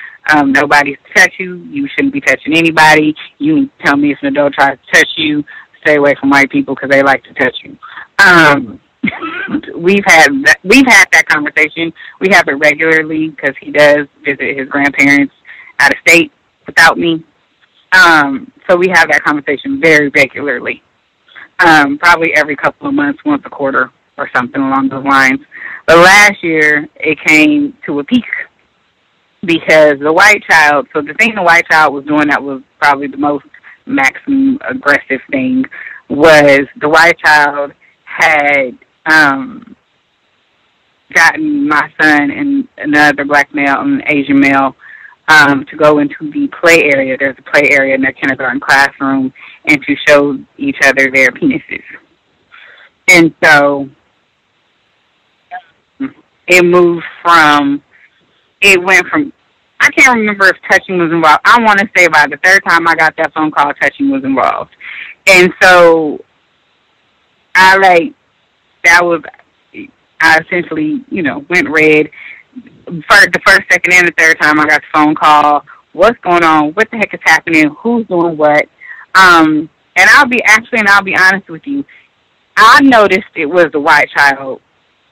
Nobody's to touch you. You shouldn't be touching anybody. You need to tell me if an adult tries to touch you. Stay away from white people because they like to touch you. We've had that conversation. We have it regularly because he does visit his grandparents out of state without me. So we have that conversation very regularly. Probably every couple of months, once a quarter or something along those lines. But last year it came to a peak because the white child. So the thing the white child was doing that was probably the most maximum aggressive thing was the white child had gotten my son and another black male and an Asian male to go into the play area. There's a play area in their kindergarten classroom, and to show each other their penises. And so it went from, I can't remember if touching was involved. I want to say by the 3rd time I got that phone call, touching was involved. And so I essentially, went red. The first, second, and the 3rd time I got the phone call. What's going on? What the heck is happening? Who's doing what? And I'll be honest with you. I noticed it was the white child.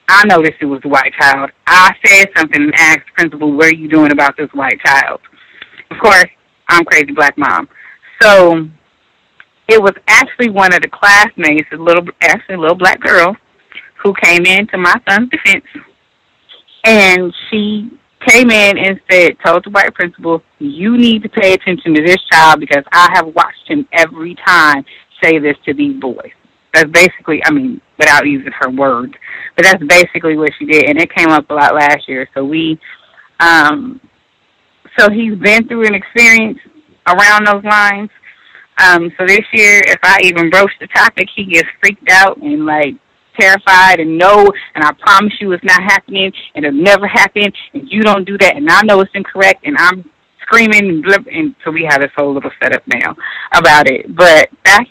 I said something and asked the principal, what are you doing about this white child? Of course, I'm crazy black mom. So it was actually one of the classmates, a little black girl, who came in to my son's defense. And she came in and told the white principal, you need to pay attention to this child because I have watched him every time say this to these boys. That's basically, without using her words, but that's basically what she did. And it came up a lot last year. So so he's been through an experience around those lines. So this year, if I even broach the topic, he gets freaked out and terrified and no, and I promise you it's not happening, and it'll never happen, and you don't do that, and I know it's incorrect, and I'm screaming, and so we have this whole little setup now about it. But that's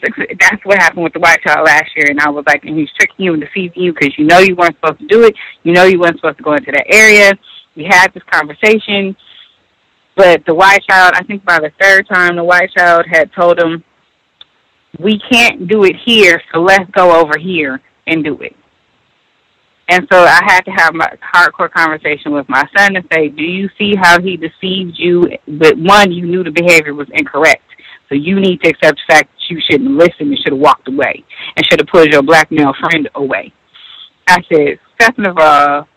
what happened with the white child last year, and I was like, and he's tricking you and deceiving you because you know you weren't supposed to do it, you know you weren't supposed to go into that area. We had this conversation, but the white child, I think by the third time, the white child had told him, we can't do it here, so let's go over here and do it. And so I had to have my hardcore conversation with my son to say, do you see how he deceived you? But one, you knew the behavior was incorrect. So you need to accept the fact that you shouldn't listen and should have walked away and should have pulled your black male friend away. I said, second of all,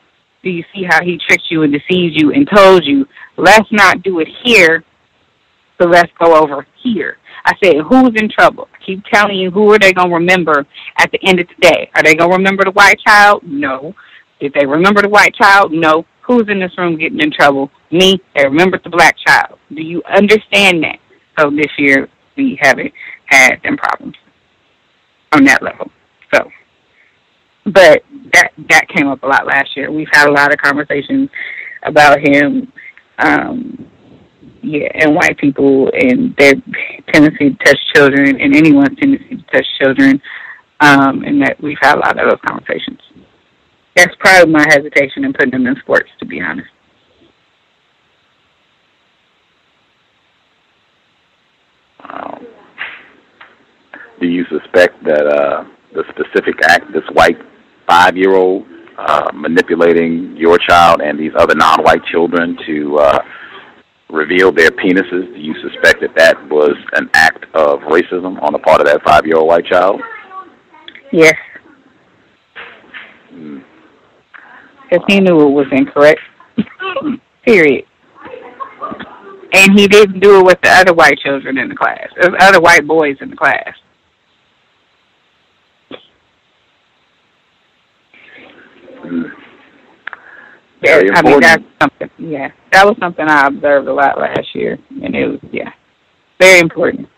do you see how he tricked you and deceived you and told you, let's not do it here, so let's go over here. I said, who's in trouble? I keep telling you, who are they going to remember at the end of the day? Are they going to remember the white child? No. Did they remember the white child? No. Who's in this room getting in trouble? Me. They remembered the black child. Do you understand that? So this year, we haven't had them problems on that level. So, but that came up a lot last year. We've had a lot of conversations about him, and white people and their tendency to touch children and anyone's tendency to touch children, and that we've had a lot of those conversations. That's probably my hesitation in putting them in sports, to be honest. Do you suspect that the specific act, this white 5-year-old manipulating your child and these other non-white children to reveal their penises, do you suspect that was an act of racism on the part of that 5-year-old white child? Yes. Because he knew it was incorrect. Period. And he didn't do it with the other white children in the class. There's other white boys in the class. I mean, that's something, that was something I observed a lot last year, and it was, very important.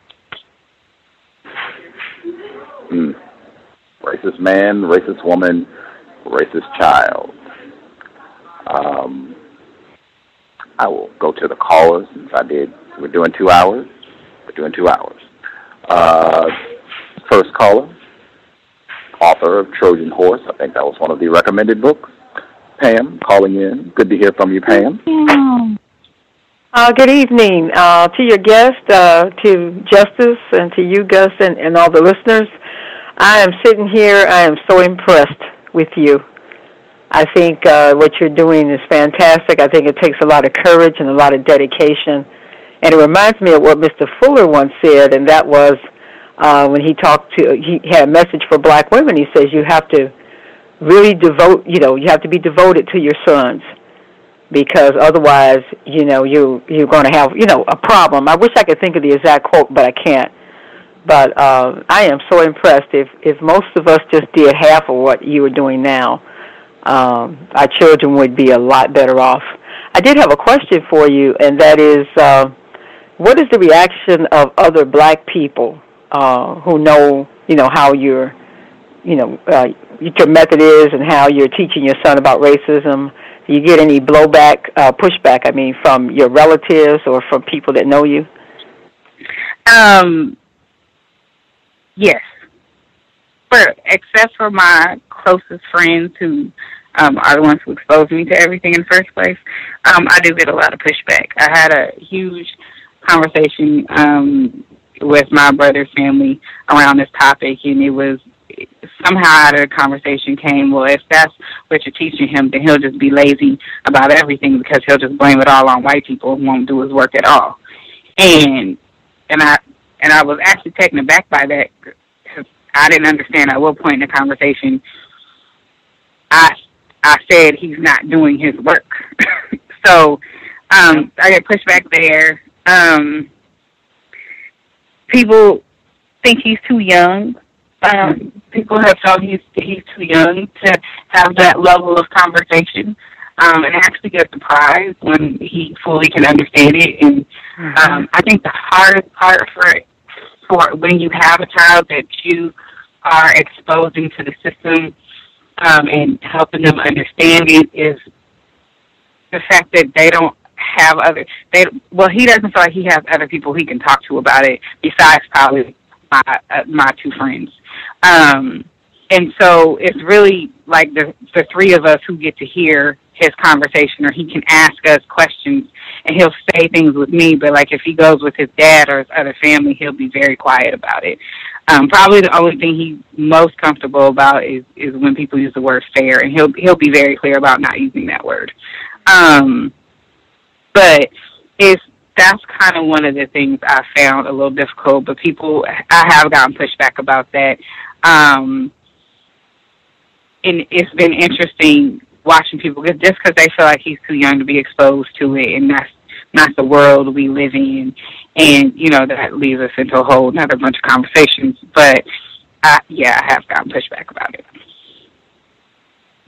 Racist man, racist woman, racist child. I will go to the callers since we're doing 2 hours. First caller, author of Trojan Horse. I think that was one of the recommended books. Pam, calling in. Good to hear from you, Pam. Good evening to your guest, to Justice, and to you, Gus, and all the listeners. I am sitting here. I am so impressed with you. I think what you're doing is fantastic. I think it takes a lot of courage and a lot of dedication. And it reminds me of what Mr. Fuller once said, and that was when he had a message for black women. He says you have to really you have to be devoted to your sons, because otherwise, you're going to have, a problem. I wish I could think of the exact quote, but I can't. But I am so impressed. If most of us just did half of what you are doing now, our children would be a lot better off. I did have a question for you, and that is, what is the reaction of other black people who know, how your method is and how you're teaching your son about racism? Do you get any blowback, pushback, from your relatives or from people that know you? Yes. Except for my closest friends who are the ones who exposed me to everything in the first place, I do get a lot of pushback. I had a huge conversation with my brother's family around this topic, and it was somehow out of the conversation came, well, if that's what you're teaching him, then he'll just be lazy about everything because he'll just blame it all on white people and won't do his work at all. And I was actually taken aback by that because I didn't understand at what point in the conversation I said he's not doing his work. So I get pushback there. People think he's too young. People have told he's too young to have that level of conversation, and actually get surprised when he fully can understand it. And I think the hardest part for when you have a child that you are exposing to the system and helping them understand it is the fact that they don't have he doesn't feel like he has other people he can talk to about it besides probably my two friends. And so it's really like the three of us who get to hear his conversation, or he can ask us questions and he'll say things with me, but like if he goes with his dad or his other family, he'll be very quiet about it. Probably the only thing he's most comfortable about is when people use the word fair, and he'll be very clear about not using that word. But that's kind of one of the things I found a little difficult, but I have gotten pushback about that. And it's been interesting watching people, just because they feel like he's too young to be exposed to it, and that's not the world we live in. And, that leads us into a whole another bunch of conversations. But, I have gotten pushback about it.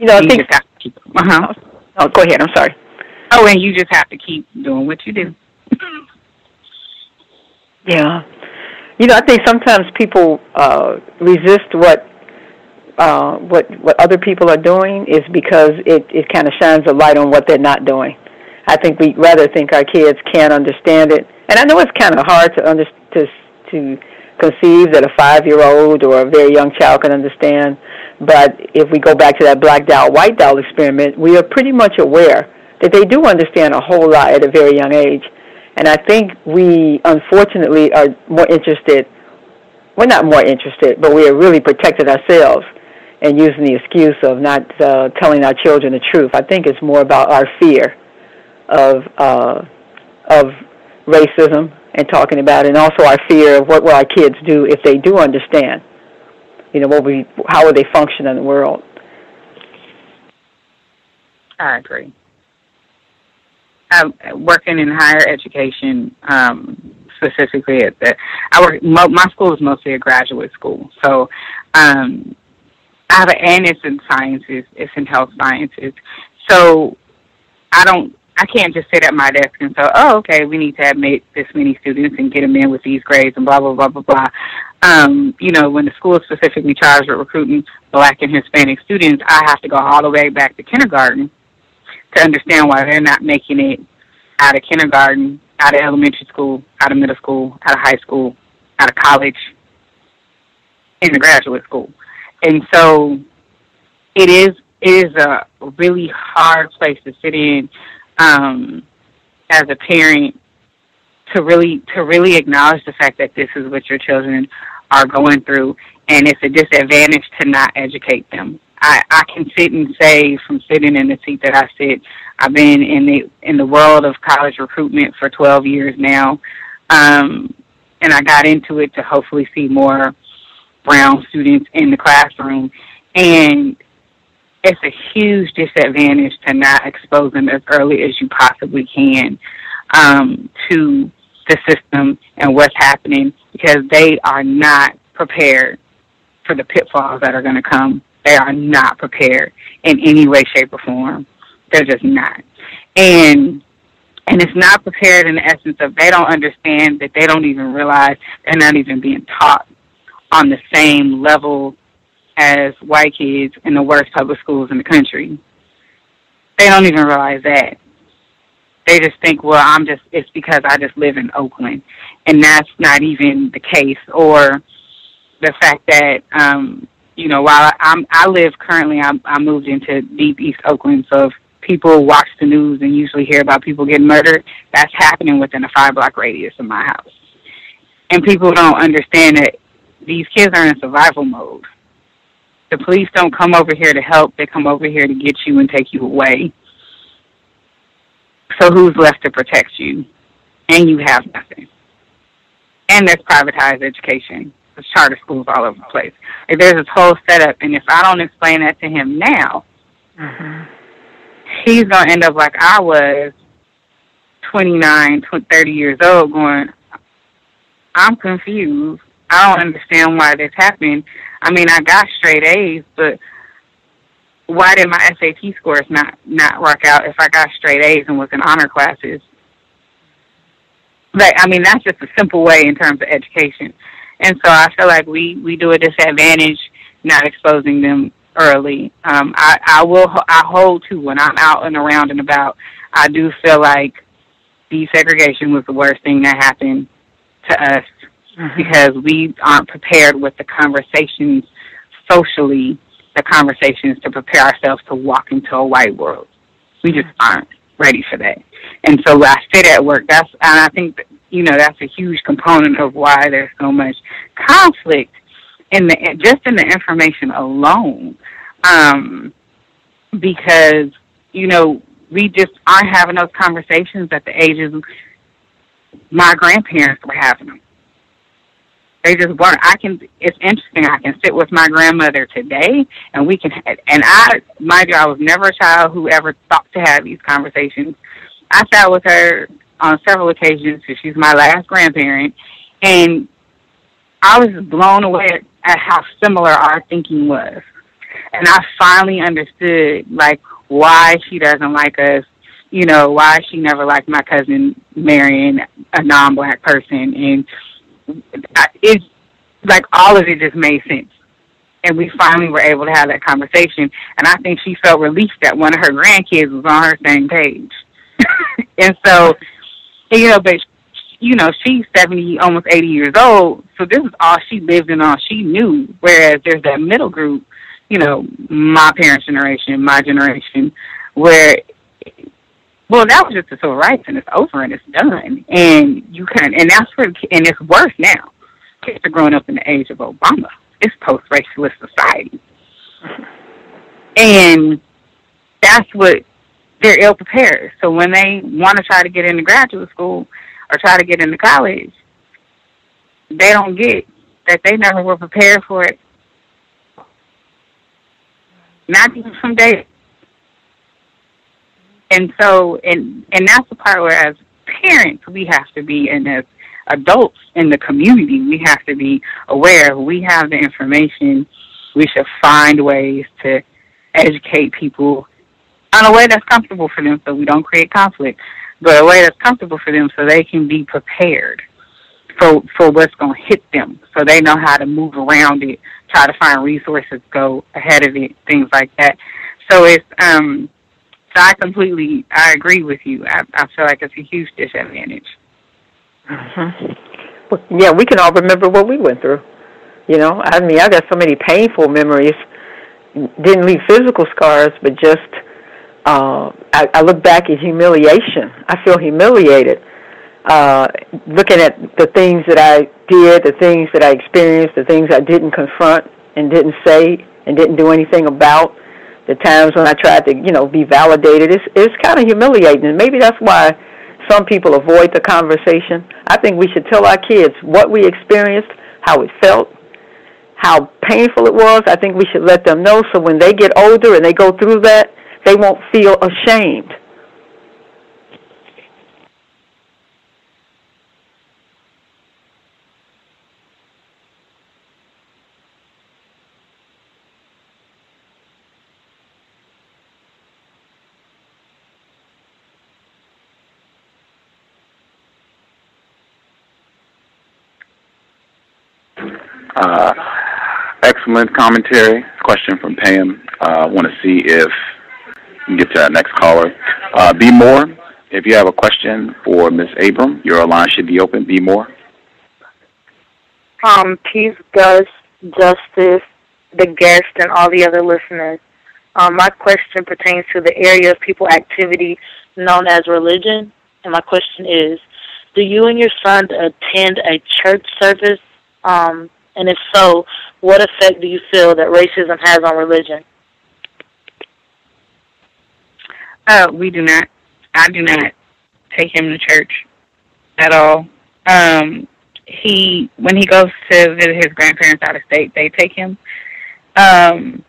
I think... Just have to keep, Oh, go ahead. I'm sorry. Oh, and you just have to keep doing what you do. Yeah. I think sometimes people resist what other people are doing is because it kind of shines a light on what they're not doing. I think we'd rather think our kids can't understand it. And I know it's kind of hard to conceive that a 5-year-old or a very young child can understand. But if we go back to that black doll, white doll experiment, we are pretty much aware that they do understand a whole lot at a very young age. And I think we, unfortunately, are more interested. We're not more interested, but we are really protected ourselves and using the excuse of not telling our children the truth. I think it's more about our fear of racism and talking about it, and also our fear of what will our kids do if they do understand. How would they function in the world? I agree. Working in higher education, specifically my school is mostly a graduate school, so and it's in sciences, it's in health sciences. So I can't just sit at my desk and say, oh, okay, we need to admit this many students and get them in with these grades and blah, blah, blah, blah, blah. When the school is specifically charged with recruiting Black and Hispanic students, I have to go all the way back to kindergarten to understand why they're not making it out of kindergarten, out of elementary school, out of middle school, out of high school, out of college, in the graduate school. And so it is a really hard place to sit in as a parent to really acknowledge the fact that this is what your children are going through, and it's a disadvantage to not educate them. I can sit and say, from sitting in the seat that I sit, I've been in the world of college recruitment for 12 years now, and I got into it to hopefully see more brown students in the classroom, and it's a huge disadvantage to not expose them as early as you possibly can to the system and what's happening, because they are not prepared for the pitfalls that are going to come. They are not prepared in any way, shape, or form. They're just not. And it's not prepared in the essence of they don't understand that they don't even realize they're not even being taught on the same level as white kids in the worst public schools in the country. They don't even realize that. They just think, well, it's because I just live in Oakland. And that's not even the case. Or the fact that, while I live currently, I moved into deep East Oakland, so if people watch the news and usually hear about people getting murdered, that's happening within a 5-block radius of my house. And people don't understand that these kids are in survival mode. The police don't come over here to help. They come over here to get you and take you away. So who's left to protect you? And you have nothing. And there's privatized education. There's charter schools all over the place. Like, there's this whole setup, and if I don't explain that to him now, he's going to end up like I was, 29, 30 years old, going, I'm confused. I don't understand why this happened. I mean, I got straight A's, but why did my SAT scores not work out if I got straight A's and was in honor classes? But, I mean, that's just a simple way in terms of education. And so I feel like we do a disadvantage not exposing them early. I hold to when I'm out and around and about. I do feel like desegregation was the worst thing that happened to us because we aren't prepared with the conversations socially, the conversations to prepare ourselves to walk into a white world. We just aren't ready for that. And so I sit at work. And I think that, that's a huge component of why there's so much conflict in the information alone. Because, we just aren't having those conversations at the ages my grandparents were having them. They just weren't. It's interesting. I can sit with my grandmother today, and we can. And mind you, I was never a child who ever thought to have these conversations. I sat with her on several occasions because she's my last grandparent, and I was blown away at how similar our thinking was. And I finally understood, why she doesn't like us, why she never liked my cousin marrying a non-black person. And it's all of it just made sense. And we finally were able to have that conversation. And I think she felt relief that one of her grandkids was on her same page. And so, but, she's 70, almost 80 years old. So this is all she lived and all she knew. Whereas there's that middle group, my parents' generation, my generation, where, that was just the civil rights and it's over and it's done. And and that's where, and it's worse now. Kids are growing up in the age of Obama. It's post-racialist society. And that's what they're ill-prepared. So when they want to try to get into graduate school or try to get into college, they don't get that they never were prepared for it. Not even from day. And so, and that's the part where as parents we have to be, and as adults in the community, we have to be aware. We have the information. We should find ways to educate people in a way that's comfortable for them so we don't create conflict, but a way that's comfortable for them so they can be prepared for what's going to hit them, so they know how to move around it, try to find resources, go ahead of it, things like that. So it's, so I agree with you. I feel like it's a huge disadvantage. Well, yeah, we can all remember what we went through. I got so many painful memories. Didn't leave physical scars, but just, I look back at humiliation. I feel humiliated. Looking at the things that I did, the things that I experienced, the things I didn't confront and didn't say and didn't do anything about, the times when I tried to, be validated, it's kind of humiliating. And maybe that's why some people avoid the conversation. I think we should tell our kids what we experienced, how it felt, how painful it was. I think we should let them know so when they get older and they go through that, they won't feel ashamed. Excellent commentary. Question from Pam. I want to see if we can get to our next caller. B. Moore, if you have a question for Ms. Abram, your line should be open. B. Moore. Peace, Gus, Justice, the guest, and all the other listeners. My question pertains to the area of people activity known as religion. And my question is, do you and your son attend a church service? And if so, what effect do you feel that racism has on religion? We do not. I do not take him to church at all. When he goes to visit his grandparents out of state, they take him. And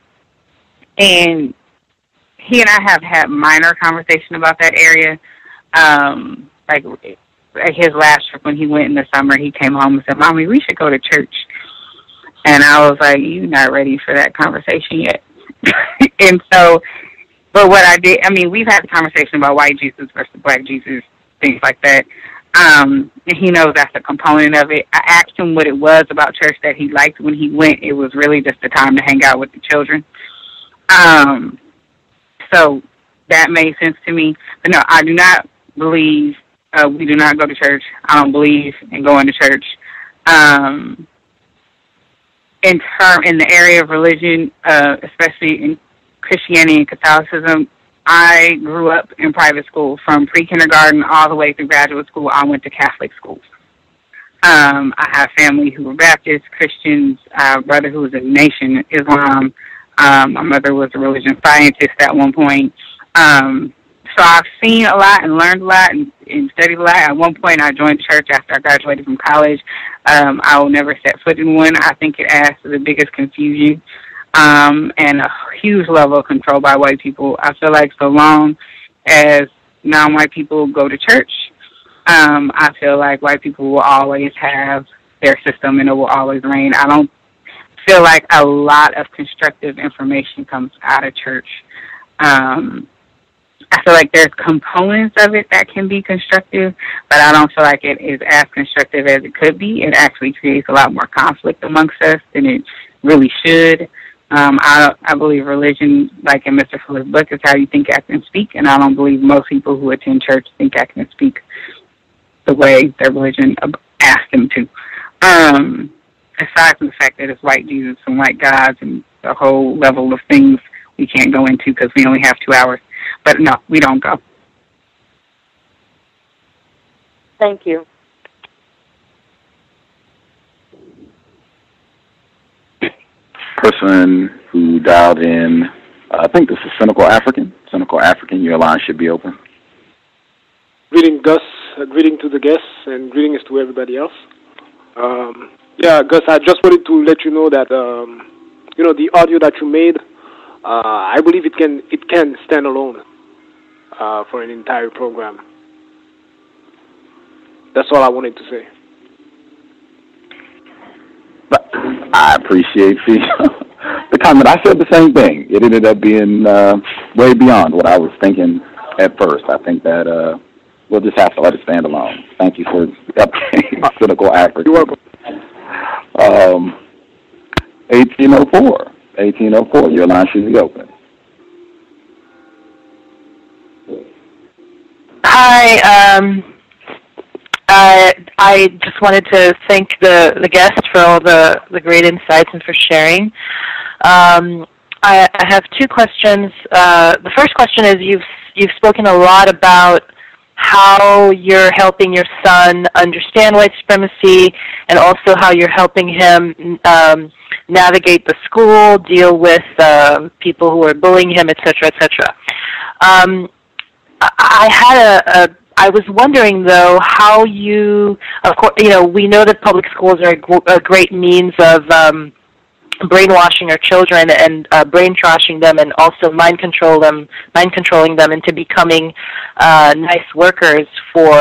he and I have had minor conversation about that area. Like his last trip when he went in the summer, he came home and said, "Mommy, we should go to church." And I was like, "You're not ready for that conversation yet." And so, but what I did, we've had a conversation about white Jesus versus black Jesus, things like that. And he knows that's a component of it. I asked him what it was about church that he liked when he went. It was really just the time to hang out with the children. So that made sense to me. But no, I do not believe, we do not go to church. I don't believe in going to church. In the area of religion, especially in Christianity and Catholicism, I grew up in private school. From pre-kindergarten all the way through graduate school, I went to Catholic schools. I have family who were Baptists, Christians, a brother who was in Nation Islam. My mother was a religion scientist at one point. So I've seen a lot and learned a lot and studied a lot. At one point, I joined church after I graduated from college. I will never set foot in one. I think it adds to the biggest confusion and a huge level of control by white people. I feel like so long as non-white people go to church, I feel like white people will always have their system and it will always reign. I don't feel like a lot of constructive information comes out of church. I feel like there's components of it that can be constructive, but I don't feel like it is as constructive as it could be. It actually creates a lot more conflict amongst us than it really should. I believe religion, like in Mr. Fuller's book, is how you think, act, and speak, and I don't believe most people who attend church think, act, and speak the way their religion asks them to. Aside from the fact that it's white Jesus and white gods and the whole level of things we can't go into because we only have 2 hours. But no, we don't go. Thank you. Person who dialed in, I think this is Cynical African. Cynical African, your line should be open. Greeting, Gus. Greeting to the guests and greetings to everybody else. Yeah, Gus, I just wanted to let you know that, the audio that you made, I believe it can stand alone for an entire program. That's all I wanted to say. But I appreciate the comment. I said the same thing. It ended up being way beyond what I was thinking at first. I think that we'll just have to let it stand alone. Thank you for updating Cynical Africa. You're welcome. 1804, your line should be open. Hi, I just wanted to thank the guest for all the great insights and for sharing. I have two questions. The first question is you've spoken a lot about how you're helping your son understand white supremacy and also how you're helping him navigate the school, deal with people who are bullying him, et cetera, et cetera. I was wondering, though, how you, of course, we know that public schools are a great means of brainwashing our children and brain trashing them, and also mind controlling them into becoming nice workers for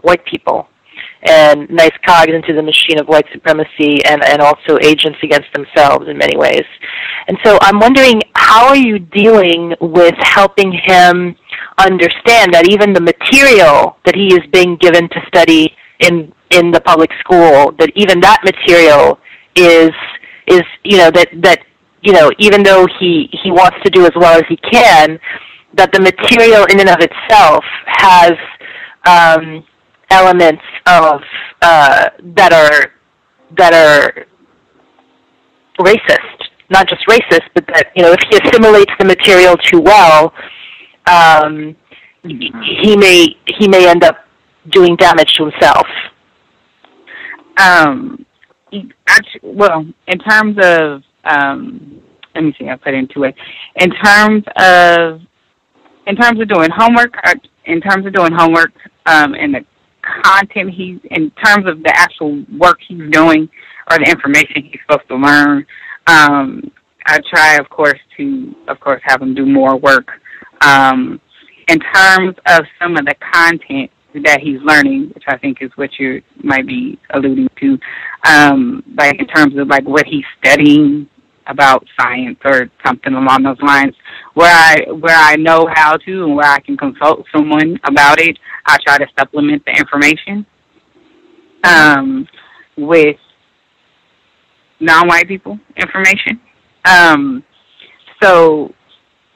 white people and nice cogs into the machine of white supremacy and also agents against themselves in many ways. And so I'm wondering, how are you dealing with helping him understand that even the material that he is being given to study in the public school, that even that material is even though he wants to do as well as he can, that the material in and of itself has elements of that are racist, not just racist, but that if he assimilates the material too well, he may end up doing damage to himself. Well, in terms of let me see, I'll put into it. In terms of doing homework, and the content in terms of the actual work he's doing or the information he's supposed to learn, I try, of course, have him do more work. In terms of some of the content that he's learning, which I think is what you might be alluding to, like in terms of like what he's studying about science or something along those lines, where I know how to and where I can consult someone about it, I try to supplement the information with non-white people information. So,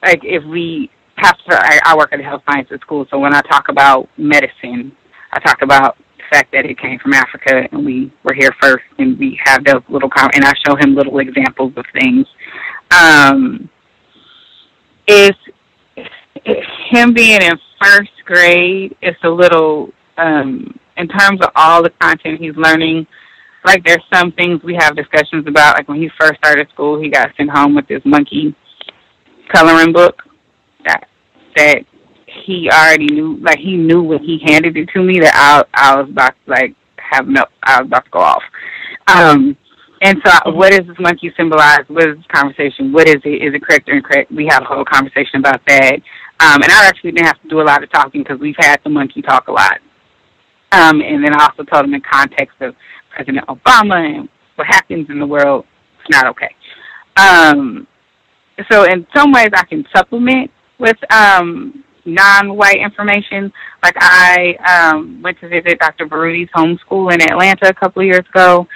like, if we have to, I work at a health sciences school, so when I talk about medicine, I talk about the fact that it came from Africa and we were here first, and we have those little and I show him little examples of things. Is him being in first grade, it's a little, in terms of all the content he's learning, like there's some things we have discussions about, like when he first started school, he got sent home with this monkey coloring book that he already knew, like he knew when he handed it to me that I was about to I was about to go off. And so what does this monkey symbolize? What is this conversation? What is it? Is it correct or incorrect? We have a whole conversation about that. And I actually didn't have to do a lot of talking because we've had the monkey talk a lot. And then I also told him in context of President Obama and what happens in the world, it's not okay. So in some ways I can supplement with non-white information. Like I went to visit Dr. Baruti's homeschool in Atlanta a couple of years ago.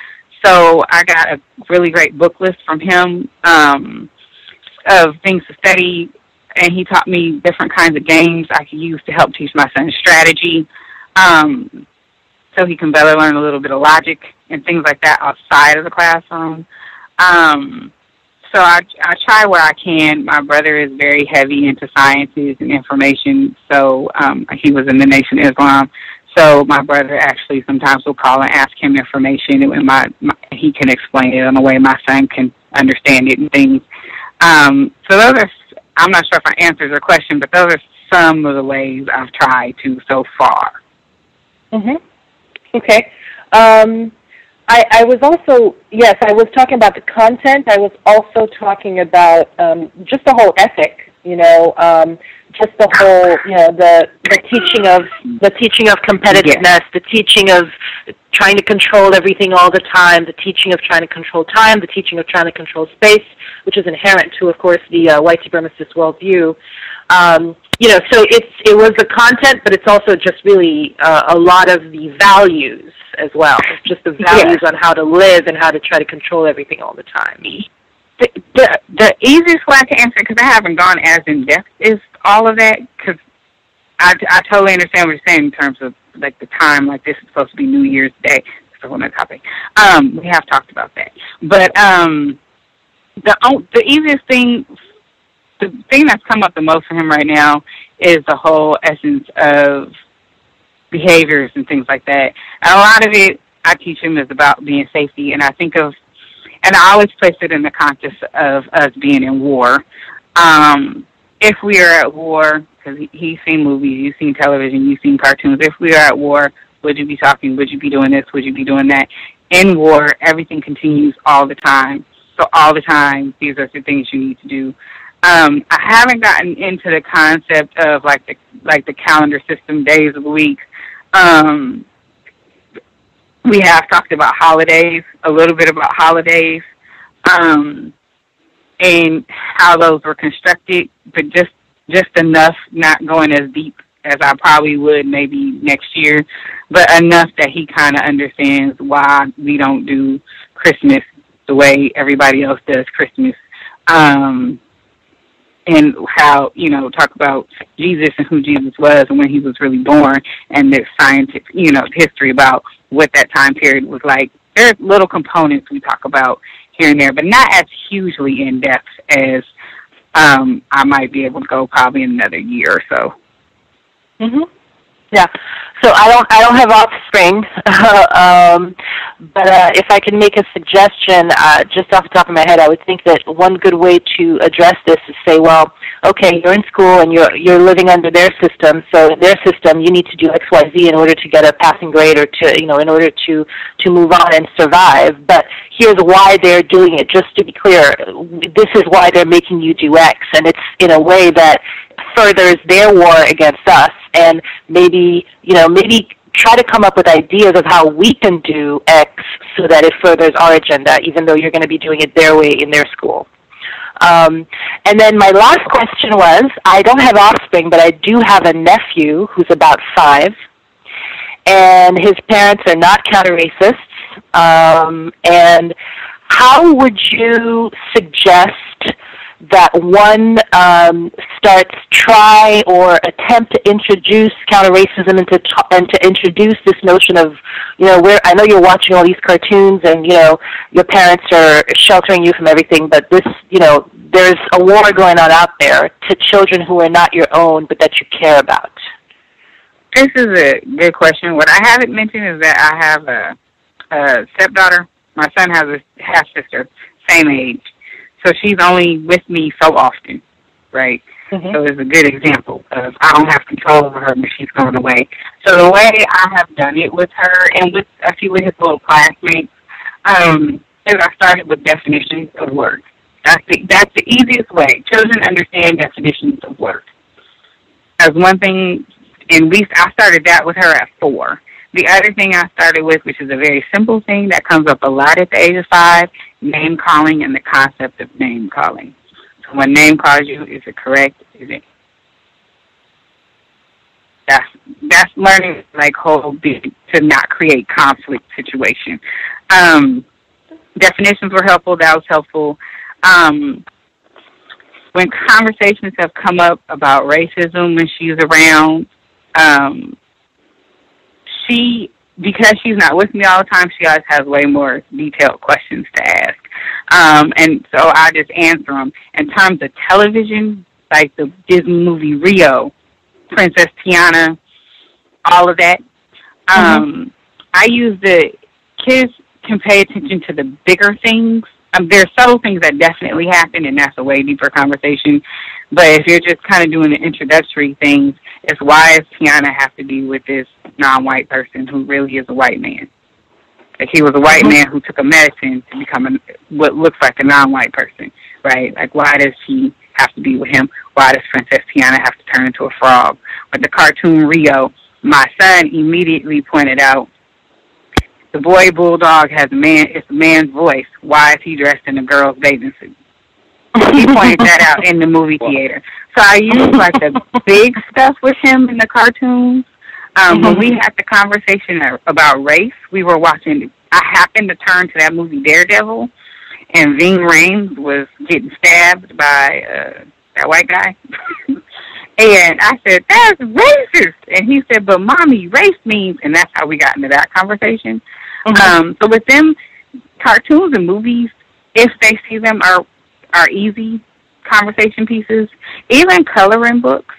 So I got a really great book list from him of things to study, and he taught me different kinds of games I could use to help teach my son strategy, so he can better learn a little bit of logic and things like that outside of the classroom. So I try where I can. My brother is very heavy into sciences and information, so he was in the Nation of Islam. So my brother actually sometimes will call and ask him information, and he can explain it in a way my son can understand it and things. So those are, I'm not sure if I answered your question, but those are some of the ways I've tried to so far. Okay. I was also, yes, I was talking about the content. I was also talking about just the whole ethic, just the whole, the teaching of competitiveness, the teaching of trying to control everything all the time, the teaching of trying to control time, the teaching of trying to control space, which is inherent to, of course, the white supremacist worldview. So it was the content, but it's also just really a lot of the values as well. It's just the values on how to live and how to try to control everything all the time. The easiest way I can answer it, because I haven't gone as in depth, is all of that, because I totally understand what you're saying in terms of like the time, like this is supposed to be New Year's Day. That's a whole other topic. We have talked about that, but the easiest thing, the thing that's come up the most for him right now is the whole essence of behaviors and things like that. And a lot of it I teach him is about being safety, and I think of, and I always place it in the context of us being in war. If we are at war, because he's seen movies, you've seen television, you've seen cartoons, if we are at war, would you be talking, would you be doing this, would you be doing that? In war, everything continues all the time. So all the time, these are the things you need to do. I haven't gotten into the concept of like the calendar system, days of the week. We have talked about holidays, a little bit about holidays, and how those were constructed, but just enough, not going as deep as I probably would maybe next year, but enough that he kind of understands why we don't do Christmas the way everybody else does Christmas. And how, talk about Jesus and who Jesus was and when he was really born, and the scientific, history about what that time period was like. There's little components we talk about here and there, but not as hugely in depth as I might be able to go probably in another year or so. Yeah. So I don't have offspring, but if I can make a suggestion, just off the top of my head, I would think that one good way to address this is say, well, okay, you're in school and you're living under their system, so in their system you need to do X, Y, Z in order to get a passing grade or to, in order to move on and survive. But here's why they're doing it. Just to be clear, this is why they're making you do X, and it's in a way that furthers their war against us, and maybe try to come up with ideas of how we can do X so that it furthers our agenda, even though you're going to be doing it their way in their school. And then my last question was, I don't have offspring, but I do have a nephew who's about 5, and his parents are not counter-racists. And how would you suggest that one try or attempt to introduce counter-racism and to introduce this notion of, I know you're watching all these cartoons and, your parents are sheltering you from everything, but this, there's a war going on out there to children who are not your own but that you care about. This is a good question. What I haven't mentioned is that I have a stepdaughter. My son has a half-sister, same age. So she's only with me so often, right? Mm-hmm. So it's a good example of I don't have control over her when she's going away. So the way I have done it with her and with a few of his little classmates is I started with definitions of words. That's the easiest way. Children understand definitions of words. As one thing, at least I started that with her at 4. The other thing I started with, which is a very simple thing that comes up a lot at the age of 5, name calling and the concept of name calling. So when name calls you, is it correct? Is it? That's learning to not create conflict situation. Definitions were helpful. That was helpful. When conversations have come up about racism when she's around, because she's not with me all the time, she always has way more detailed questions to ask. And so I just answer them. In terms of television, like the Disney movie Rio, Princess Tiana, all of that, I use the kids can pay attention to the bigger things. There's subtle things that definitely happen, and that's a way deeper conversation. But if you're just kind of doing the introductory things, it's why does Tiana have to be with this non-white person who really is a white man? Like he was a white man who took a medicine to become what looks like a non-white person, right? Like why does she have to be with him? Why does Princess Tiana have to turn into a frog? With the cartoon Rio, my son immediately pointed out, the boy bulldog it's a man's voice. Why is he dressed in a girl's bathing suit? He pointed that out in the movie theater. So I used like the big stuff with him in the cartoons. When we had the conversation about race, we were watching, I happened to turn to that movie Daredevil, and Ving Rhames was getting stabbed by that white guy. And I said, that's racist. And he said, but mommy, race means, and that's how we got into that conversation. So with them, cartoons and movies, if they see them are easy conversation pieces, even coloring books,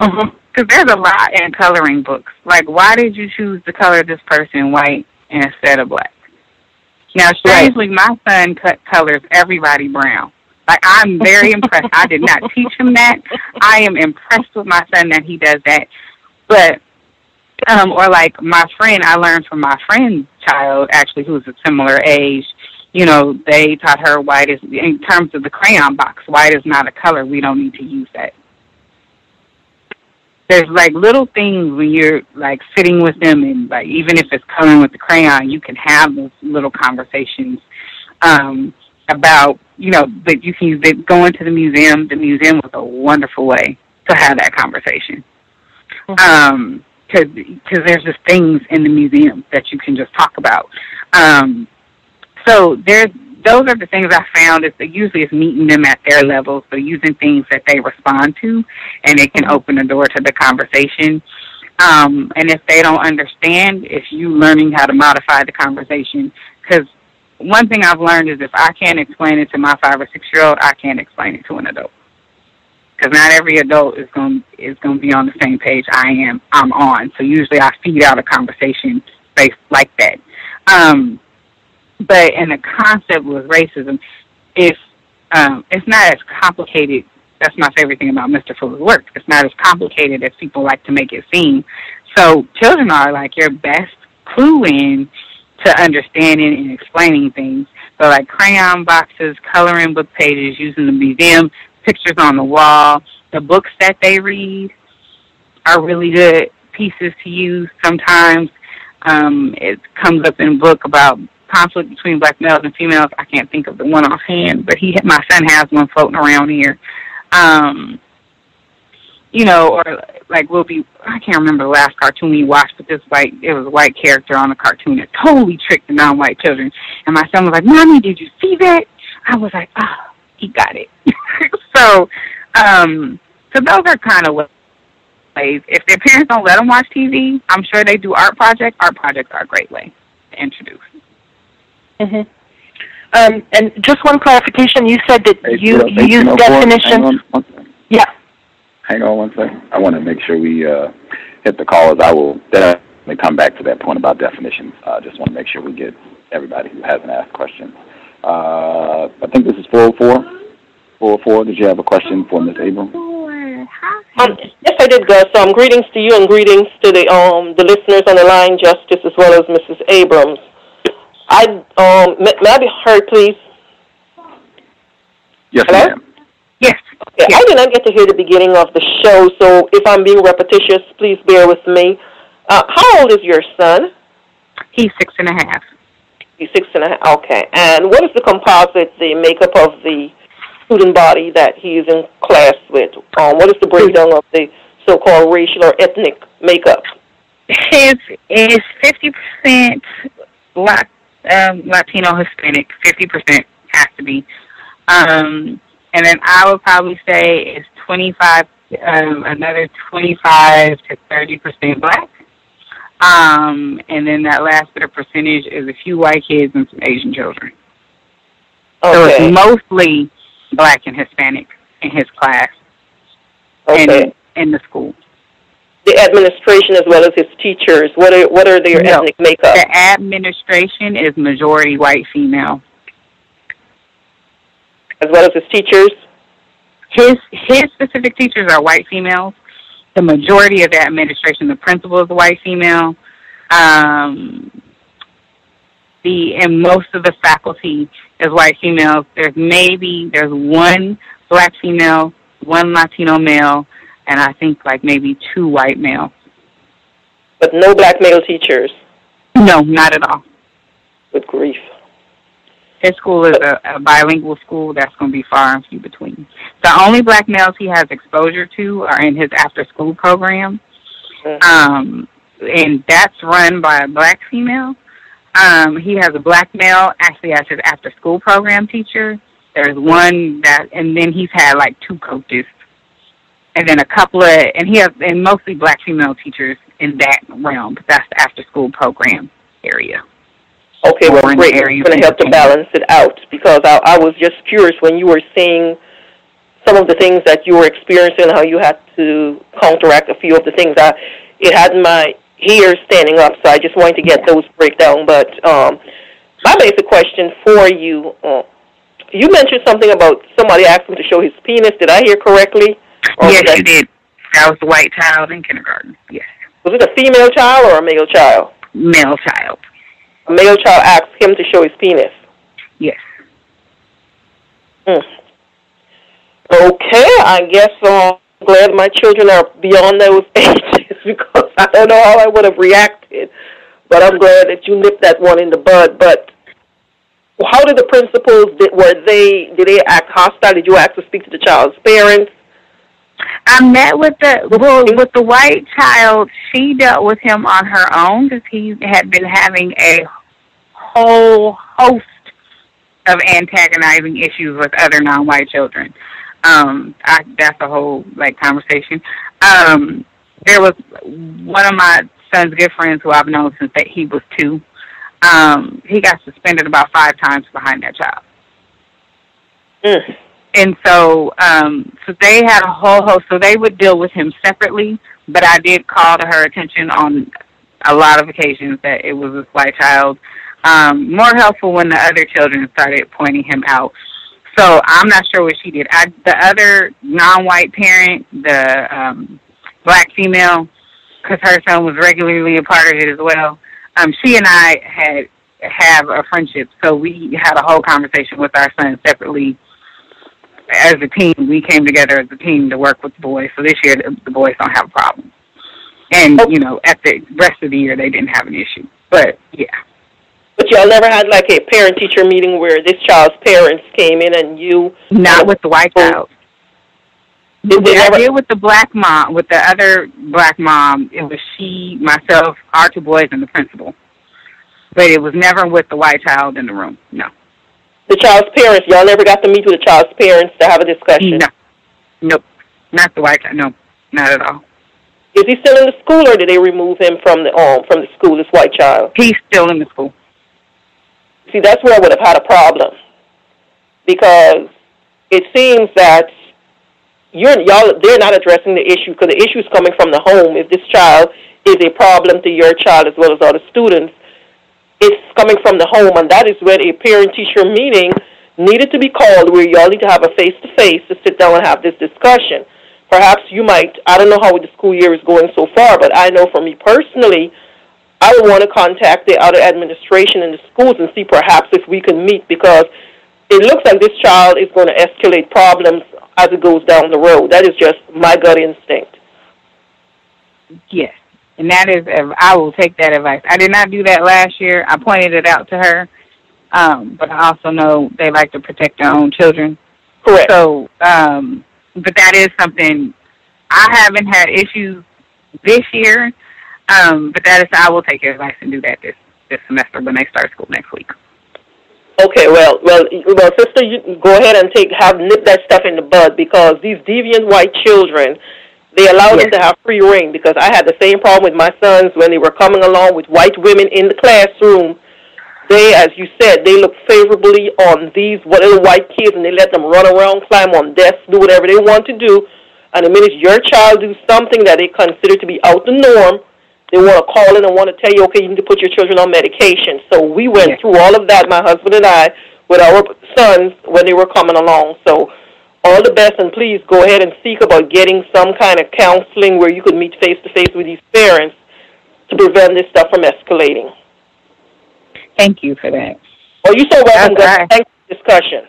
because there's a lot in coloring books. Like, why did you choose to color this person white instead of black? Now, strangely, my son colors everybody brown. Like, I'm very impressed. I did not teach him that. I am impressed with my son that he does that. But, or like my friend, I learned from my friend's child, actually, who's a similar age, they taught her white is, in terms of the crayon box, white is not a color. We don't need to use that. There's like little things when you're like sitting with them and like, even if it's coloring with the crayon, you can have those little conversations, about, but you can go into the museum. The museum was a wonderful way to have that conversation. Because there's just things in the museum that you can just talk about. So those are the things I found is that usually it's meeting them at their level, so using things that they respond to, and it can open the door to the conversation. And if they don't understand, it's you learning how to modify the conversation. Because one thing I've learned is if I can't explain it to my 5 or 6-year-old, I can't explain it to an adult. Because not every adult is going to be on the same page I'm on. So usually I feed out a conversation based like that. But in the concept with racism, it's not as complicated. That's my favorite thing about Mr. Fuller's work. It's not as complicated as people like to make it seem. So children are like your best clue in to understanding and explaining things. So like crayon boxes, coloring book pages, using the museum, pictures on the wall, the books that they read are really good pieces to use. Sometimes it comes up in a book about conflict between black males and females. I can't think of the one offhand, but my son has one floating around here. Or like I can't remember the last cartoon we watched, but it was a white character on a cartoon that totally tricked the non-white children. And my son was like, Mommy, did you see that? I was like, he got it. So those are kind of ways. If their parents don't let them watch TV, I'm sure they do art projects. Art projects are a great way to introduce. Mm-hmm. And just one clarification, you said that you use definitions. Yeah. Hang on one second. I want to make sure we hit the callers. I will definitely come back to that point about definitions. I just want to make sure we get everybody who hasn't asked questions. I think this is 404. 404, did you have a question for Ms. Abram? Yes, I did, Gus. Greetings to you and greetings to the listeners on the line, Justice, as well as Mrs. Abrams. May I be heard, please? Yes, hello? ma'am. Yes. Okay, yes. I did not get to hear the beginning of the show, so if I'm being repetitious, please bear with me. How old is your son? He's 6.5. He's 6.5. Okay. And what is the composite, the makeup of the student body that he is in class with? What is the breakdown of the so-called racial or ethnic makeup? His is 50% Black, Latino, Hispanic. 50% has to be. And then I would probably say it's 25, another 25 to 30% Black. And then that last bit of percentage is a few white kids and some Asian children. Okay. So it's mostly Black and Hispanic in his class and in the school. The administration as well as his teachers, what are their ethnic makeup? The administration is majority white female. As well as his teachers? His specific teachers are white females. The majority of the administration, the principal is a white female. And most of the faculty is white females. There's one Black female, one Latino male, and I think maybe 2 white males. But no Black male teachers? No, not at all. Good grief. His school is a bilingual school. That's going to be far and few between. The only Black males he has exposure to are in his after-school program, and that's run by a Black female. He has a Black male actually as his after-school program teacher. There's one and then he's had 2 coaches, and then a couple of, and he has and mostly Black female teachers in that realm. But that's the after-school program area. Okay, well, great. It's going to help to balance it out because I was just curious when you were saying some of the things that you were experiencing, how you had to counteract a few of the things. It had my hair standing up, so I just wanted to get those breakdown. But my basic question for you, you mentioned something about somebody asked him to show his penis. Did I hear correctly? Yes, you did. That was the white child in kindergarten, yes. Was it a female child or a male child? Male child. A male child asked him to show his penis? Yes. Okay, I guess I'm glad my children are beyond those ages because I don't know how I would have reacted. But I'm glad that you nipped that one in the bud. But how did the principals, did they act hostile? Did you ask to speak to the child's parents? I met with the white child. She dealt with him on her own because he had been having a whole host of antagonizing issues with other non-white children. That's a whole conversation. There was one of my son's good friends who I've known since he was 2. He got suspended about 5 times behind that child. And so they had a whole host. So they would deal with him separately, but I did call to her attention on a lot of occasions that it was this white child. More helpful when the other children started pointing him out. So I'm not sure what she did. The other non-white parent, the Black female, because her son was regularly a part of it as well, she and I have a friendship. So we had a whole conversation with our son separately. As a team, we came together as a team to work with the boys. So this year, the boys don't have a problem. And, at the rest of the year, they didn't have an issue. But, yeah. But y'all never had, a parent-teacher meeting where this child's parents came in and you... Not with the white child. I did with the Black mom, with the other Black mom. It was she, myself, our 2 boys, and the principal. But it was never with the white child in the room, no. The child's parents, y'all never got to meet with the child's parents to have a discussion? Nope. Not the white child. No, not at all. Is he still in the school, or did they remove him from the school, this white child? He's still in the school. See, that's where I would have had a problem, because it seems that they're not addressing the issue, because the issue is coming from the home. If this child is a problem to your child as well as other students, it's coming from the home, and that is where a parent-teacher meeting needed to be called, where y'all need to have a face-to-face to sit down and have this discussion. Perhaps you might, I don't know how the school year is going so far, but I know for me personally, I would want to contact the other administration in the schools and see perhaps if we can meet, because it looks like this child is going to escalate problems as it goes down the road. That is just my gut instinct. Yes, and that is, I will take that advice. I did not do that last year. I pointed it out to her, but I also know they like to protect their own children. Correct. So, but that is something, I haven't had issues this year, but that is, I will take your advice and do that this semester when they start school next week. Okay, well, sister, you go ahead and nip that stuff in the bud, because these deviant white children, they allow them to have free reign, because I had the same problem with my sons when they were coming along with white women in the classroom. They, as you said, they look favorably on these little white kids, and they let them run around, climb on desks, do whatever they want to do. And the minute your child do something that they consider to be out the norm, they want to call in and want to tell you, okay, you need to put your children on medication. So we went through all of that, my husband and I, with our sons when they were coming along. So all the best, and please go ahead and seek about getting some kind of counseling where you could meet face-to-face with these parents to prevent this stuff from escalating. Thank you for that. Oh, you're so welcome. Thanks for the discussion.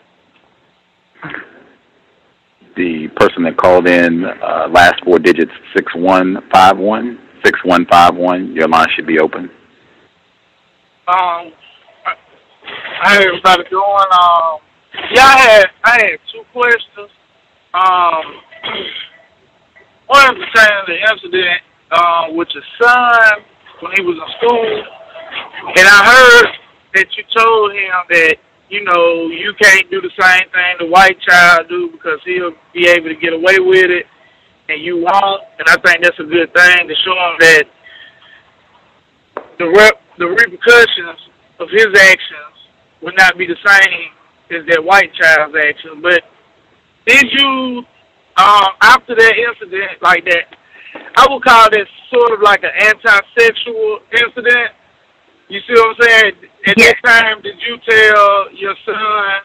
The person that called in, last four digits, 6151. 6151. Your line should be open. How everybody doing? I had two questions. One pertaining to the incident with your son when he was in school, and I heard that you told him that, you know, you can't do the same thing the white child do because he'll be able to get away with it and you won't. And I think that's a good thing to show him that the repercussions of his actions would not be the same as that white child's actions. But did you, after that incident like that, I would call that sort of like an anti-sexual incident. You see what I'm saying? At that time, did you tell your son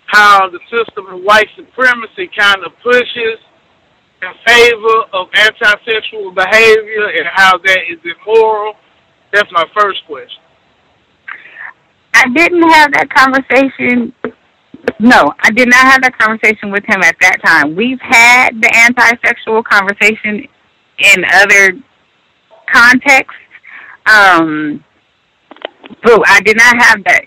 how the system of white supremacy kind of pushes in favor of anti-sexual behavior and how that is immoral? That's my first question. I didn't have that conversation. No, I did not have that conversation with him at that time. We've had the anti-sexual conversation in other contexts. But I did not have that.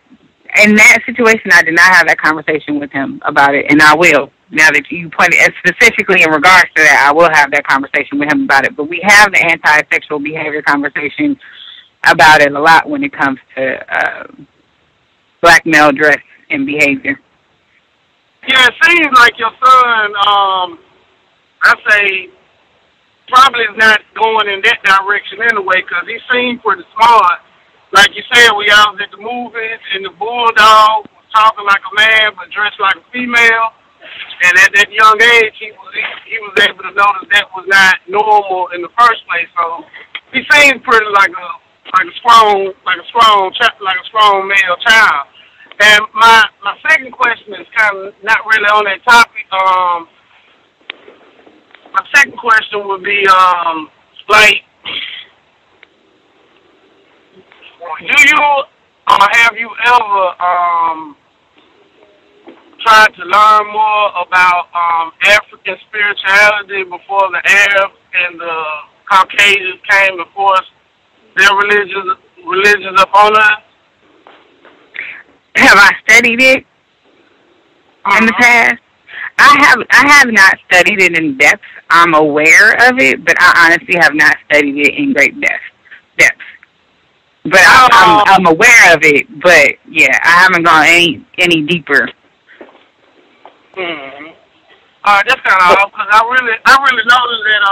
In that situation, I did not have that conversation with him about it, and I will. Now that you pointed specifically in regards to that, I will have that conversation with him about it. But we have the anti-sexual behavior conversation about it a lot when it comes to black male dress and behavior. Yeah, it seems like your son, I say, probably is not going in that direction anyway, because he seemed pretty smart. Like you said, we all was at the movies, and the bulldog was talking like a man but dressed like a female. And at that young age, he was able to notice that was not normal in the first place. So he seemed pretty like a strong male child. And my second question is kind of not really on that topic. My second question would be like, do you have you ever tried to learn more about African spirituality before the Arabs and the Caucasians came to force their religions upon us? Have I studied it in the past? I have not studied it in depth. I'm aware of it, but I honestly have not studied it in great depth. But I'm aware of it, but yeah, I haven't gone any deeper. Mm-hmm. That's kind of off because I really noticed that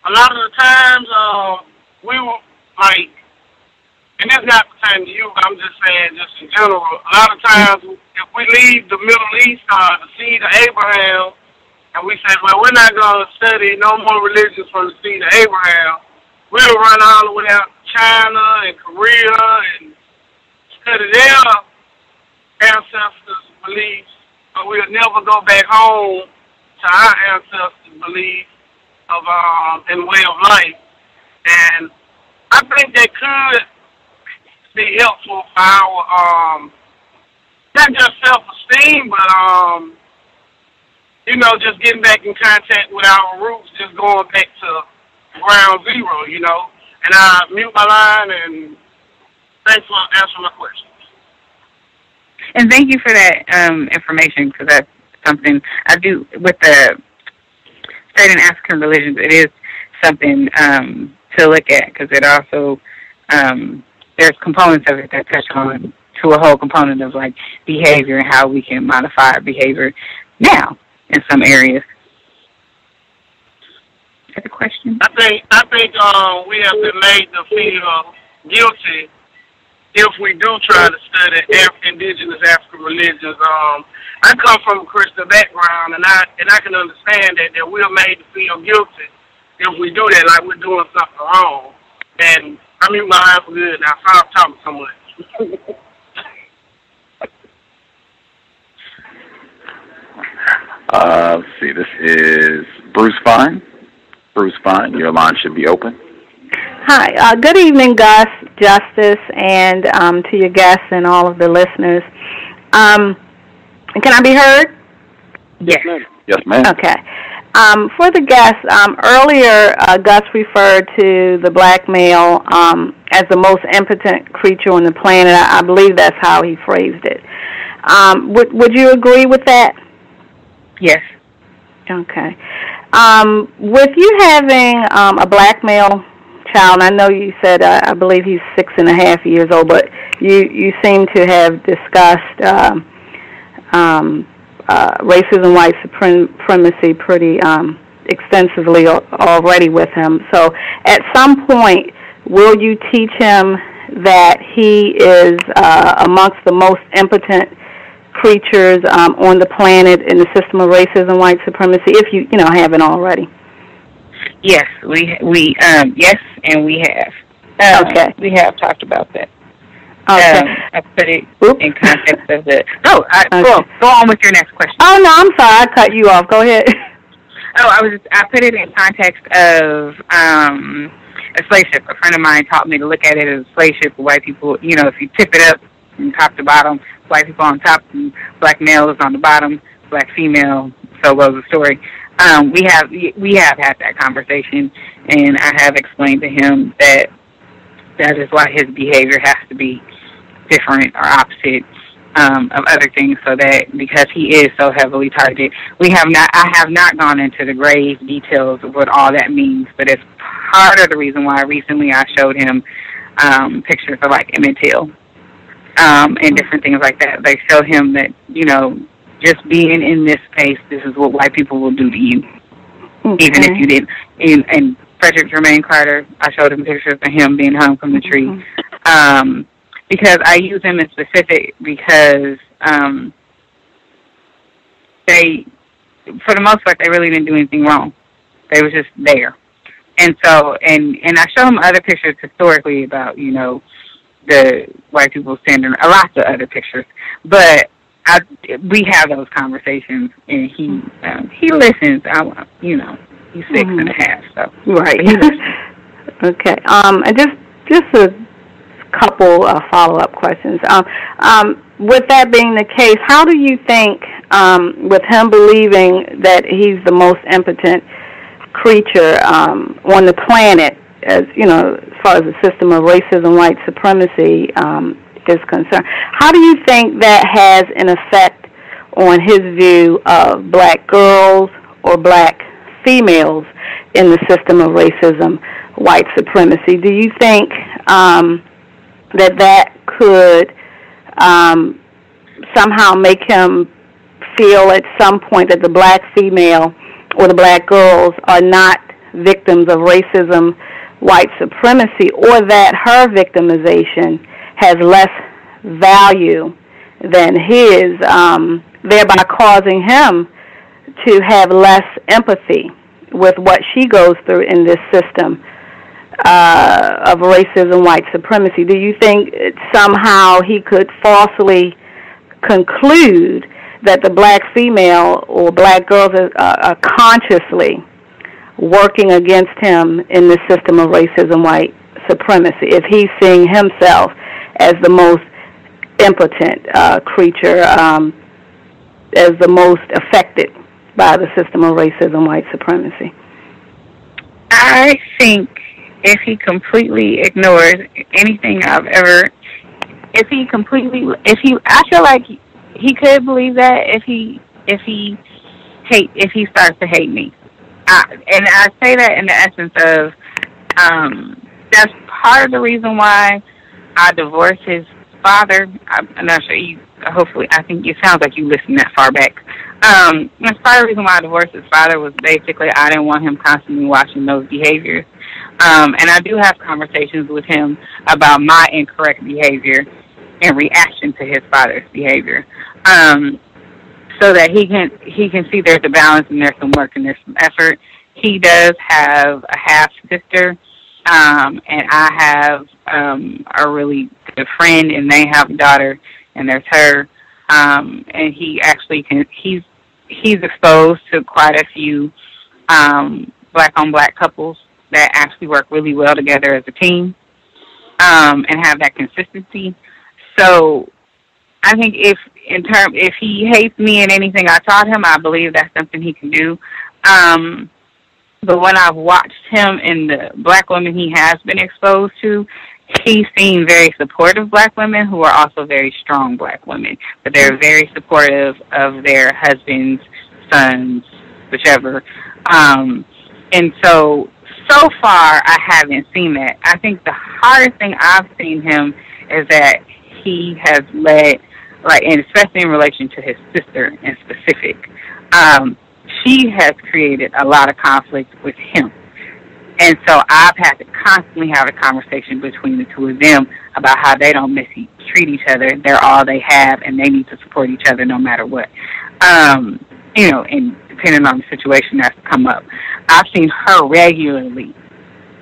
a lot of the times we were like, and it's not pertaining to you, but I'm just saying, just in general, a lot of times if we leave the Middle East, the seed of Abraham, and we say, well, we're not going to study no more religions from the seed of Abraham, we'll run all the way out to China and Korea and study their ancestors' beliefs, but we'll never go back home to our ancestors' beliefs of in way of life. And I think that could be helpful for our not just self-esteem, but just getting back in contact with our roots, just going back to ground zero, And I mute my line, and thanks for answering my questions. And thank you for that information, because that's something I do with the studying African religions. It is something to look at, because it also there's components of it that touch on to a whole component of like behavior and how we can modify our behavior now in some areas. Is that a question? I think we have been made to feel guilty if we do try to study indigenous African religions. I come from a Christian background, and I can understand that we're made to feel guilty if we do that, like we're doing something wrong. And I mute my line for good now. Stop talking so much. Let's see. This is Bruce Fine. Bruce Fine, your line should be open. Hi. Good evening, Gus, Justice, and to your guests and all of the listeners. Can I be heard? Yes. Yes, ma'am. Okay. For the guests, earlier Gus referred to the black male as the most impotent creature on the planet. I believe that's how he phrased it. Would you agree with that? Yes. Okay. With you having a black male child, I know you said I believe he's 6.5 years old, but you seem to have discussed racism, white supremacy pretty extensively already with him. So at some point, will you teach him that he is amongst the most impotent creatures on the planet in the system of racism, white supremacy, if you haven't already? Yes, yes, and we have. Okay. We have talked about that. Okay. I put it in context of the. Go on with your next question. Oh no, I'm sorry, I cut you off. Go ahead. I put it in context of a slave ship. A friend of mine taught me to look at it as a slave ship. White people, if you tip it up from top to bottom, white people on top, and black male is on the bottom, black female. So goes the story. We have had that conversation, and I have explained to him that is why his behavior has to be different or opposite of other things, so that because he is so heavily targeted, I have not gone into the grave details of what all that means, but it's part of the reason why recently I showed him pictures of like Emmett Till and different things like that. They show him that, just being in this space, this is what white people will do to you, even if you didn't. And Frederick Jermaine Carter, I showed him pictures of him being hung from the tree. Because I use him in specific because they, for the most part, they really didn't do anything wrong. They was just there. And so, and I show him other pictures historically about, the white people standing, a lot of other pictures. But we have those conversations, and he listens. He's 6.5, so. Right. Okay. And just a couple follow-up questions. With that being the case, how do you think, with him believing that he's the most impotent creature on the planet, as far as the system of racism, white supremacy is concerned, how do you think that has an effect on his view of black girls or black females in the system of racism, white supremacy? Do you think that could somehow make him feel at some point that the black female or the black girls are not victims of racism, white supremacy, or that her victimization has less value than his, thereby causing him to have less empathy with what she goes through in this system of racism, white supremacy. Do you think somehow he could falsely conclude that the black female or black girls are consciously working against him in the system of racism, white supremacy, if he's seeing himself as the most impotent creature, as the most affected by the system of racism, white supremacy? I think if he completely ignores anything I've ever, I feel like he could believe that if he starts to hate me. And I say that in the essence of, that's part of the reason why I divorced his father. I'm not sure I think it sounds like you listened that far back. That's part of the reason why I divorced his father was basically I didn't want him constantly watching those behaviors. And I do have conversations with him about my incorrect behavior in reaction to his father's behavior. So that he can see there's a balance and there's some work and there's some effort. He does have a half sister, and I have a really good friend, and they have a daughter, and there's her. And he actually he's exposed to quite a few black-on-black couples that actually work really well together as a team, and have that consistency. So I think if he hates me in anything I taught him, I believe that's something he can do. But when I've watched him and the black women he has been exposed to, he's seen very supportive black women who are also very strong black women. But they're very supportive of their husbands, sons, whichever. And so far, I haven't seen that. I think the hardest thing I've seen him is that he has led, and especially in relation to his sister in specific, she has created a lot of conflict with him. And so I've had to constantly have a conversation between the two of them about how they don't treat each other. They're all they have, and they need to support each other no matter what. And depending on the situation that's come up. I've seen her regularly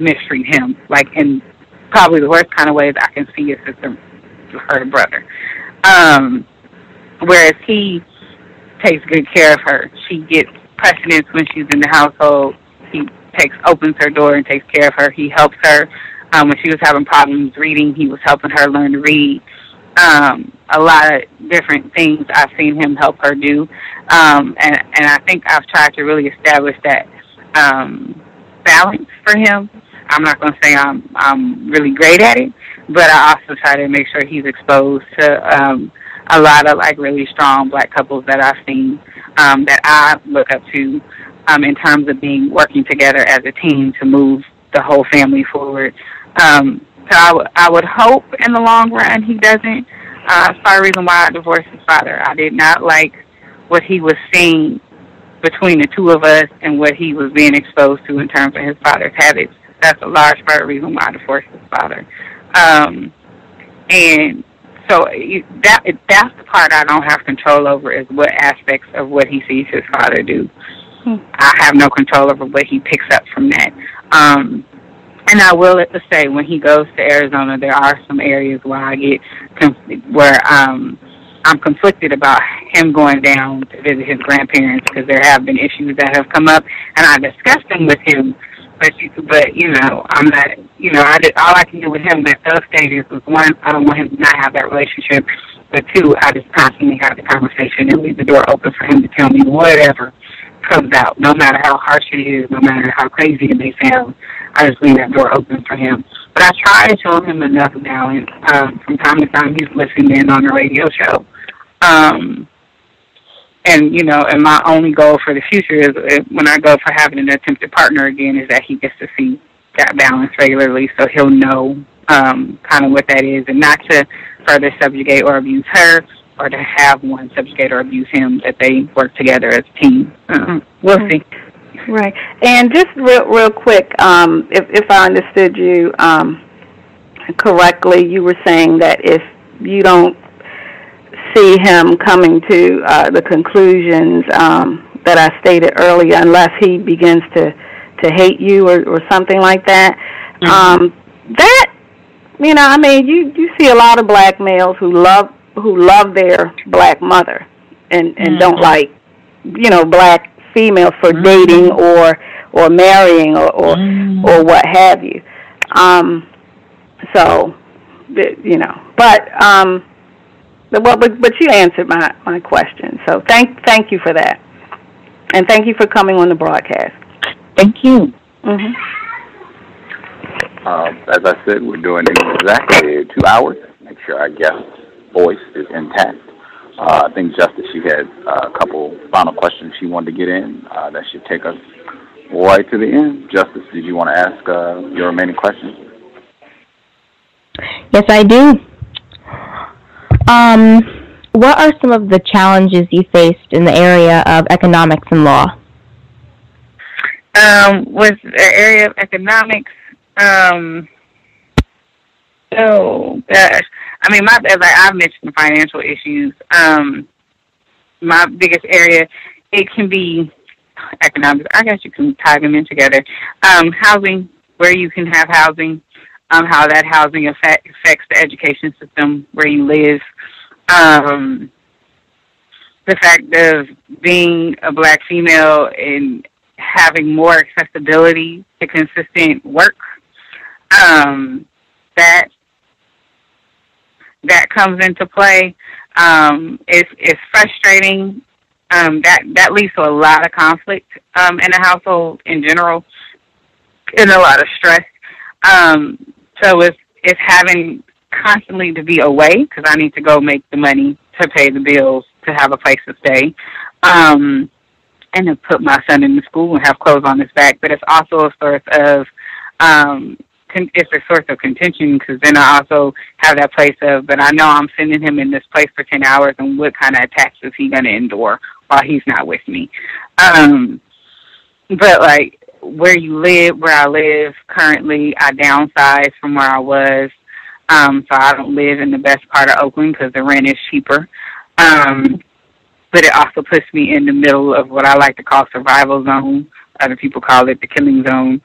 mistreat him, in probably the worst kind of ways I can see his sister, her brother. Whereas he takes good care of her. She gets precedence when she's in the household. He opens her door and takes care of her. He helps her. When she was having problems reading, he was helping her learn to read. A lot of different things I've seen him help her do. And I think I've tried to really establish that balance for him. I'm not going to say I'm really great at it, but I also try to make sure he's exposed to a lot of really strong black couples that I've seen that I look up to in terms of working together as a team to move the whole family forward. So I would hope in the long run he doesn't. That's part of the reason why I divorced his father. I did not like what he was seeing between the two of us and what he was being exposed to in terms of his father's habits. That's a large part of the reason why I divorced his father. And so that's the part I don't have control over, is what aspects of what he sees his father do. I have no control over what he picks up from that. And I will say, when he goes to Arizona, there are some areas where I'm conflicted about him going down to visit his grandparents, because there have been issues that have come up, and I discussed them with him. But I'm not. All I can do with him at those stages was, one, I don't want him to not have that relationship, but two, I just constantly have the conversation and leave the door open for him to tell me whatever comes out, no matter how harsh it is, no matter how crazy it may sound. I just leave that door open for him. But I try to show him enough now, and from time to time he's listening in on the radio show. And my only goal for the future is, when I go for having an attempted partner again, is that he gets to see that balance regularly, so he'll know kind of what that is, and not to further subjugate or abuse her or to have one subjugate or abuse him, that they work together as a team. We'll see. Right. And just real quick, if I understood you correctly, you were saying that if you don't see him coming to the conclusions that I stated earlier, unless he begins to hate you or something like that, that, you know, I mean, you see a lot of black males who love their black mother and don't like, you know, black females for dating or marrying or what have you. So, you know, but you answered my question. So thank you for that, and thank you for coming on the broadcast. Thank you. As I said, we're doing exactly 2 hours. Make sure our guest's voice is intact. I think Justice, she had a couple final questions she wanted to get in. That should take us right to the end. Justice, did you want to ask your remaining questions? Yes, I do. What are some of the challenges you faced in the area of economics and law? With the area of economics, oh gosh, I mean, as I've mentioned, financial issues. My biggest area, it can be economics. I guess you can tie them in together. Housing, where you can have housing, how that housing affects the education system where you live. The fact of being a black female and having more accessibility to consistent work, that comes into play. It's frustrating. That leads to a lot of conflict in the household in general, and a lot of stress. So it's having constantly to be away because I need to go make the money to pay the bills to have a place to stay, and to put my son in the school and have clothes on his back. But it's also a source of it's a source of contention because then I also have that place of, but I know I'm sending him in this place for 10 hours, and what kind of attacks is he going to endure while he's not with me? But like where I live currently, I downsized from where I was, so I don't live in the best part of Oakland because the rent is cheaper. But it also puts me in the middle of what I like to call survival zone. Other people call it the killing zone.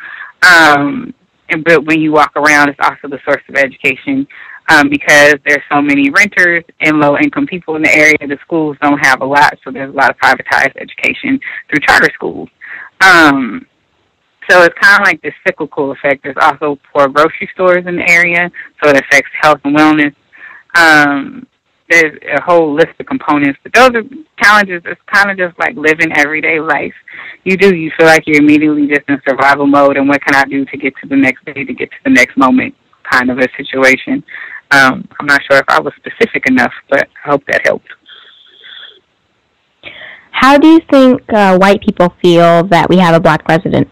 But when you walk around, it's also the source of education because there's so many renters and low-income people in the area. The schools don't have a lot, so there's a lot of privatized education through charter schools. So it's kind of like this cyclical effect. There's also poor grocery stores in the area, so it affects health and wellness. There's a whole list of components, but those are challenges. It's kind of just like living everyday life. You feel like you're immediately just in survival mode, and what can I do to get to the next day, to get to the next moment kind of a situation. I'm not sure if I was specific enough, but I hope that helped. How do you think white people feel that we have a black president?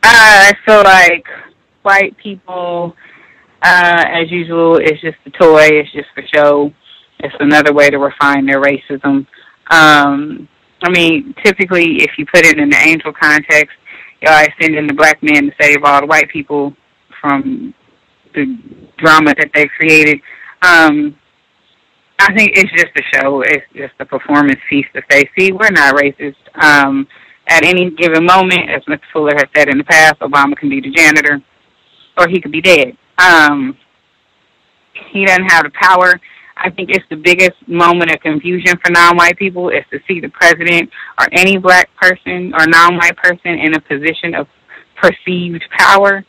I feel like white people, as usual, it's just a toy. It's just for show. It's another way to refine their racism. I mean, typically, if you put it in the angel context, you always send in the black man to save all the white people from the drama that they created. I think it's just a show. It's just a performance piece to say, see, we're not racist. At any given moment, as Mr. Fuller has said in the past, Obama can be the janitor, or he could be dead. He doesn't have the power. I think it's the biggest moment of confusion for non-white people is to see the president or any black person or non-white person in a position of perceived power.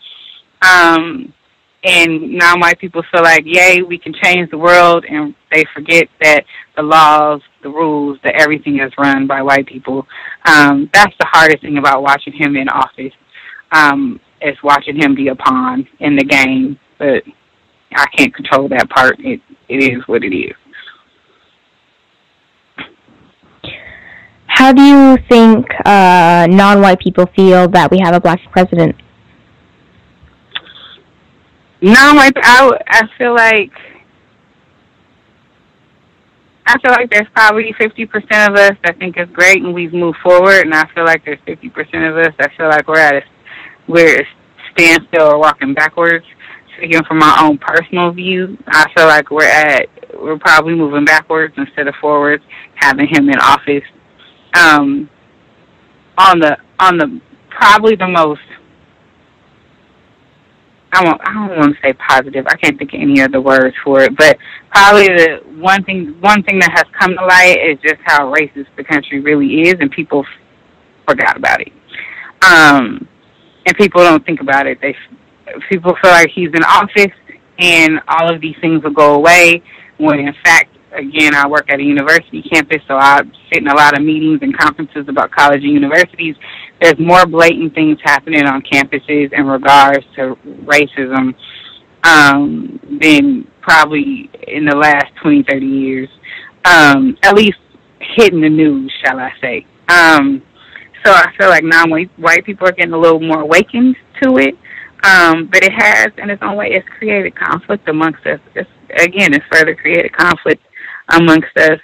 And non-white people feel like, yay, we can change the world, and they forget that the laws, the rules, that everything is run by white people. That's the hardest thing about watching him in office, is watching him be a pawn in the game. But I can't control that part. It is what it is. How do you think non-white people feel that we have a black president? Non-white, I feel like I feel like there's probably 50% of us that think it's great and we've moved forward, and I feel like there's 50% of us that feel like we're at a standstill or walking backwards. Speaking from my own personal view, I feel like we're probably moving backwards instead of forwards, having him in office. On the probably the most, I don't want to say positive. I can't think of any other words for it, but probably the one thing that has come to light is just how racist the country really is, and people forgot about it. And people don't think about it. People feel like he's in office and all of these things will go away, when in fact, again, I work at a university campus, so I sit in a lot of meetings and conferences about college and universities. There's more blatant things happening on campuses in regards to racism than probably in the last 20, 30 years, at least hitting the news, shall I say. So I feel like non-white people are getting a little more awakened to it. But it has, in its own way, it's created conflict amongst us. It's further created conflict amongst us.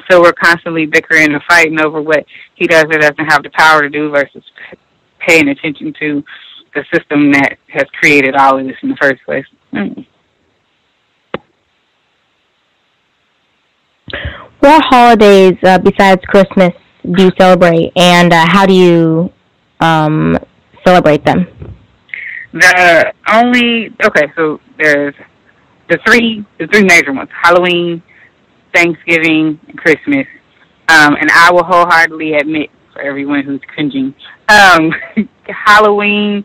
So we're constantly bickering and fighting over what he does or doesn't have the power to do versus paying attention to the system that has created all of this in the first place. What holidays besides Christmas do you celebrate, and how do you celebrate them? So there's the three major ones: Halloween, Thanksgiving, and Christmas. And I will wholeheartedly admit, for everyone who's cringing, Halloween,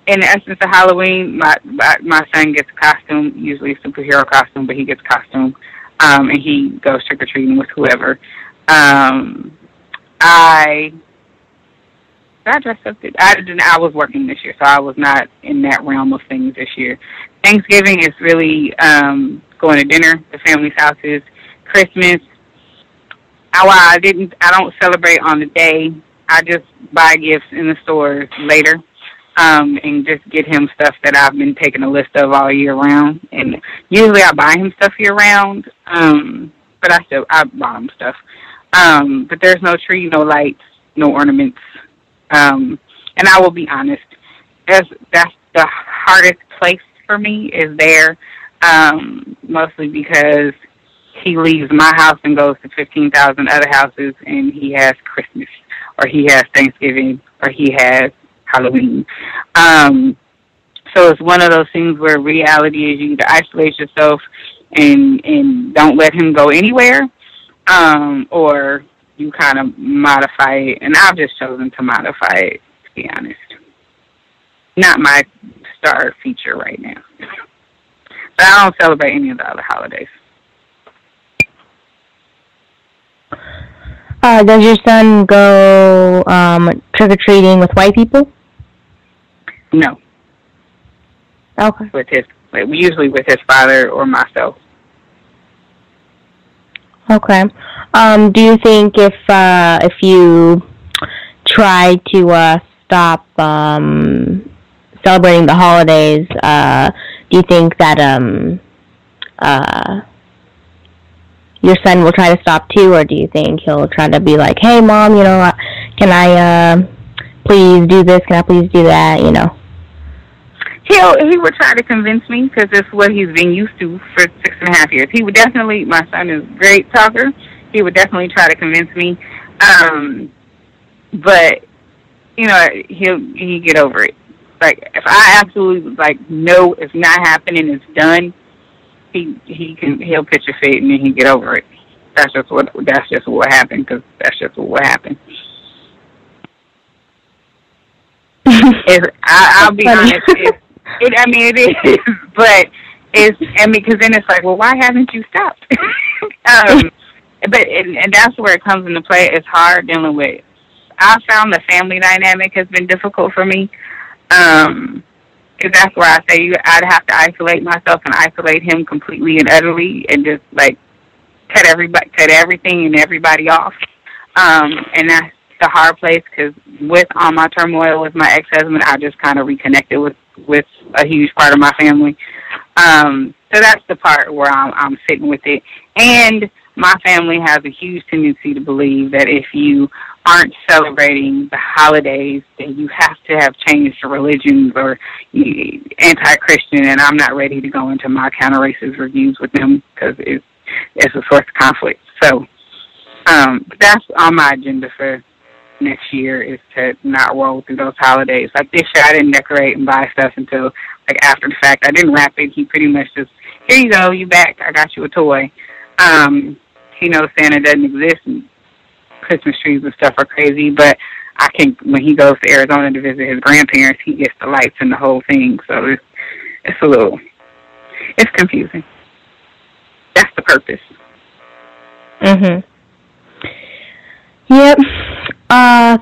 in the essence of Halloween, my son gets a costume, usually a superhero costume, but he gets a costume, and he goes trick-or-treating with whoever. I dressed up. I was working this year, so I was not in that realm of things this year. Thanksgiving is really going to dinner to families' houses. Christmas, I don't celebrate on the day. I just buy gifts in the stores later, and just get him stuff that I've been taking a list of all year round. And usually I buy him stuff year round, but I buy him stuff. But there's no tree, no lights, no ornaments. And I will be honest, that's the hardest place for me is there, mostly because he leaves my house and goes to 15,000 other houses, and he has Christmas, or he has Thanksgiving, or he has Halloween. So it's one of those things where reality is you either isolate yourself and don't let him go anywhere, or you kind of modify it, and I've just chosen to modify it, to be honest. Not my star feature right now. But I don't celebrate any of the other holidays. Does your son go trick-or-treating with white people? No. Okay. Usually with his father or myself. Okay. Do you think if you try to stop celebrating the holidays, do you think that your son will try to stop too, or do you think he'll try to be like, hey, Mom, can I please do this? Can I please do that? He would try to convince me, because it's what he's been used to for 6.5 years. He would definitely, my son is a great talker. He would definitely try to convince me. But, he'll get over it. Like, if I absolutely, no, it's not happening, it's done, he'll pitch a fit and then he'll get over it. That's just what happened, because that's just what happened. I'll be honest, it is, but because then it's like, well, why haven't you stopped? But that's where it comes into play. It's hard dealing with. I found the family dynamic has been difficult for me, because that's where I say I'd have to isolate myself and isolate him completely and utterly, and just cut everything and everybody off. And that's the hard place, because with all my turmoil with my ex-husband, I just kind of reconnected with a huge part of my family. So that's the part where I'm sitting with it. And my family has a huge tendency to believe that if you aren't celebrating the holidays, then you have to have changed your religions or anti-Christian, and I'm not ready to go into my counter-racist reviews with them because it's a source of conflict. So that's on my agenda for next year, is to not roll through those holidays. Like this year, I didn't decorate and buy stuff until like after the fact. I didn't wrap it. He pretty much just, here you go, you back. I got you a toy. He knows Santa doesn't exist and Christmas trees and stuff are crazy, but I can, when he goes to Arizona to visit his grandparents, he gets the lights and the whole thing. So it's confusing. That's the purpose. Yep.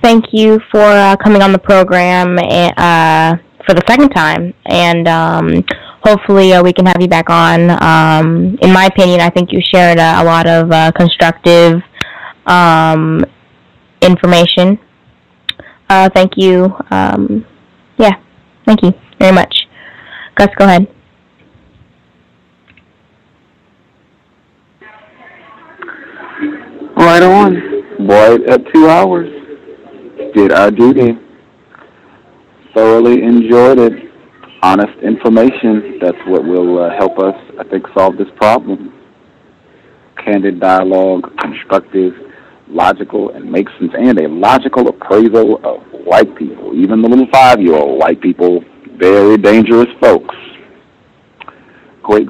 Thank you for coming on the program for the second time, and hopefully we can have you back on. In my opinion, I think you shared a lot of constructive information. Thank you. Yeah, thank you very much. Gus, go ahead. Right on. Boy, at 2 hours, did our duty. Thoroughly enjoyed it. Honest information, that's what will help us, I think, solve this problem. Candid dialogue, constructive, logical, and makes sense, and a logical appraisal of white people, even the little 5-year-old white people, very dangerous folks. Great.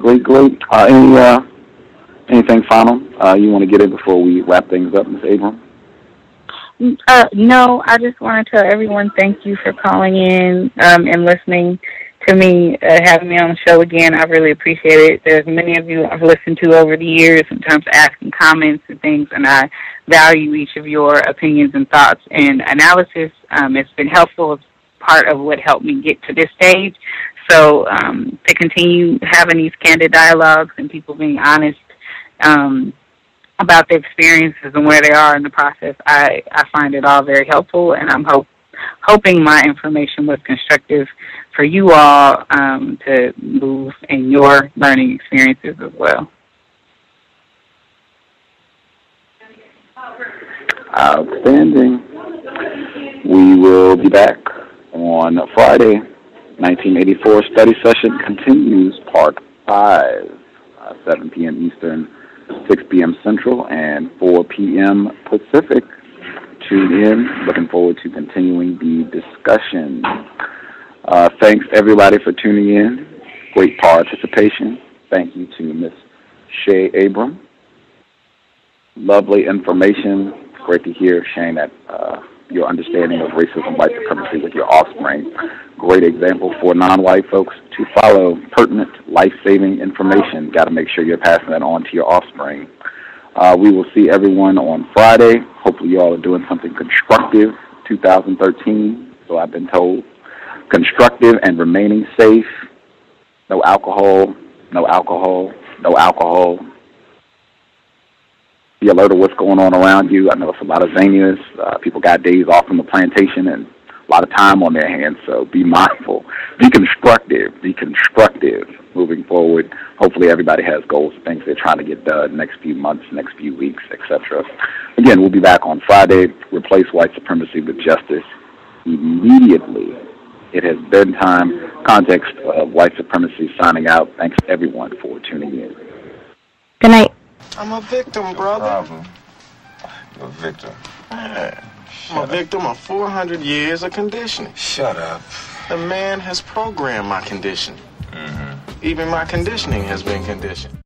Anything final you want to get in before we wrap things up, Ms. Abram? No, I just want to tell everyone thank you for calling in and listening to me, having me on the show again. I really appreciate it. There's many of you I've listened to over the years in terms of asking comments and things, and I value each of your opinions and thoughts and analysis. It's been helpful. It's part of what helped me get to this stage. So to continue having these candid dialogues and people being honest about their experiences and where they are in the process, I find it all very helpful, and I'm hoping my information was constructive for you all to move in your learning experiences as well. Outstanding. We will be back on Friday. 1984 study session continues, part 5, 7 p.m. Eastern, 6 p.m. Central, and 4 p.m. Pacific. Tune in. Looking forward to continuing the discussion. Thanks, everybody, for tuning in. Great participation. Thank you to Ms. Che Abram. Lovely information. Great to hear, Shane, that your understanding of racism, white supremacy with your offspring. Great example for non-white folks to follow. Pertinent, life-saving information. Got to make sure you're passing that on to your offspring. We will see everyone on Friday. Hopefully you all are doing something constructive, 2013, so I've been told. Constructive and remaining safe. No alcohol, no alcohol, no alcohol. Be alert of what's going on around you. I know it's a lot of zanias. People got days off from the plantation and a lot of time on their hands, so be mindful. Be constructive moving forward. Hopefully everybody has goals, things they're trying to get done next few months, next few weeks, etc. Again, we'll be back on Friday. Replace white supremacy with justice immediately. It has been time. Context of White Supremacy signing out. Thanks everyone for tuning in. Good night. I'm a victim, brother. No problem. You're a victim. Man, I'm a victim of 400 years of conditioning. Shut up. The man has programmed my conditioning. Even my conditioning has been conditioned.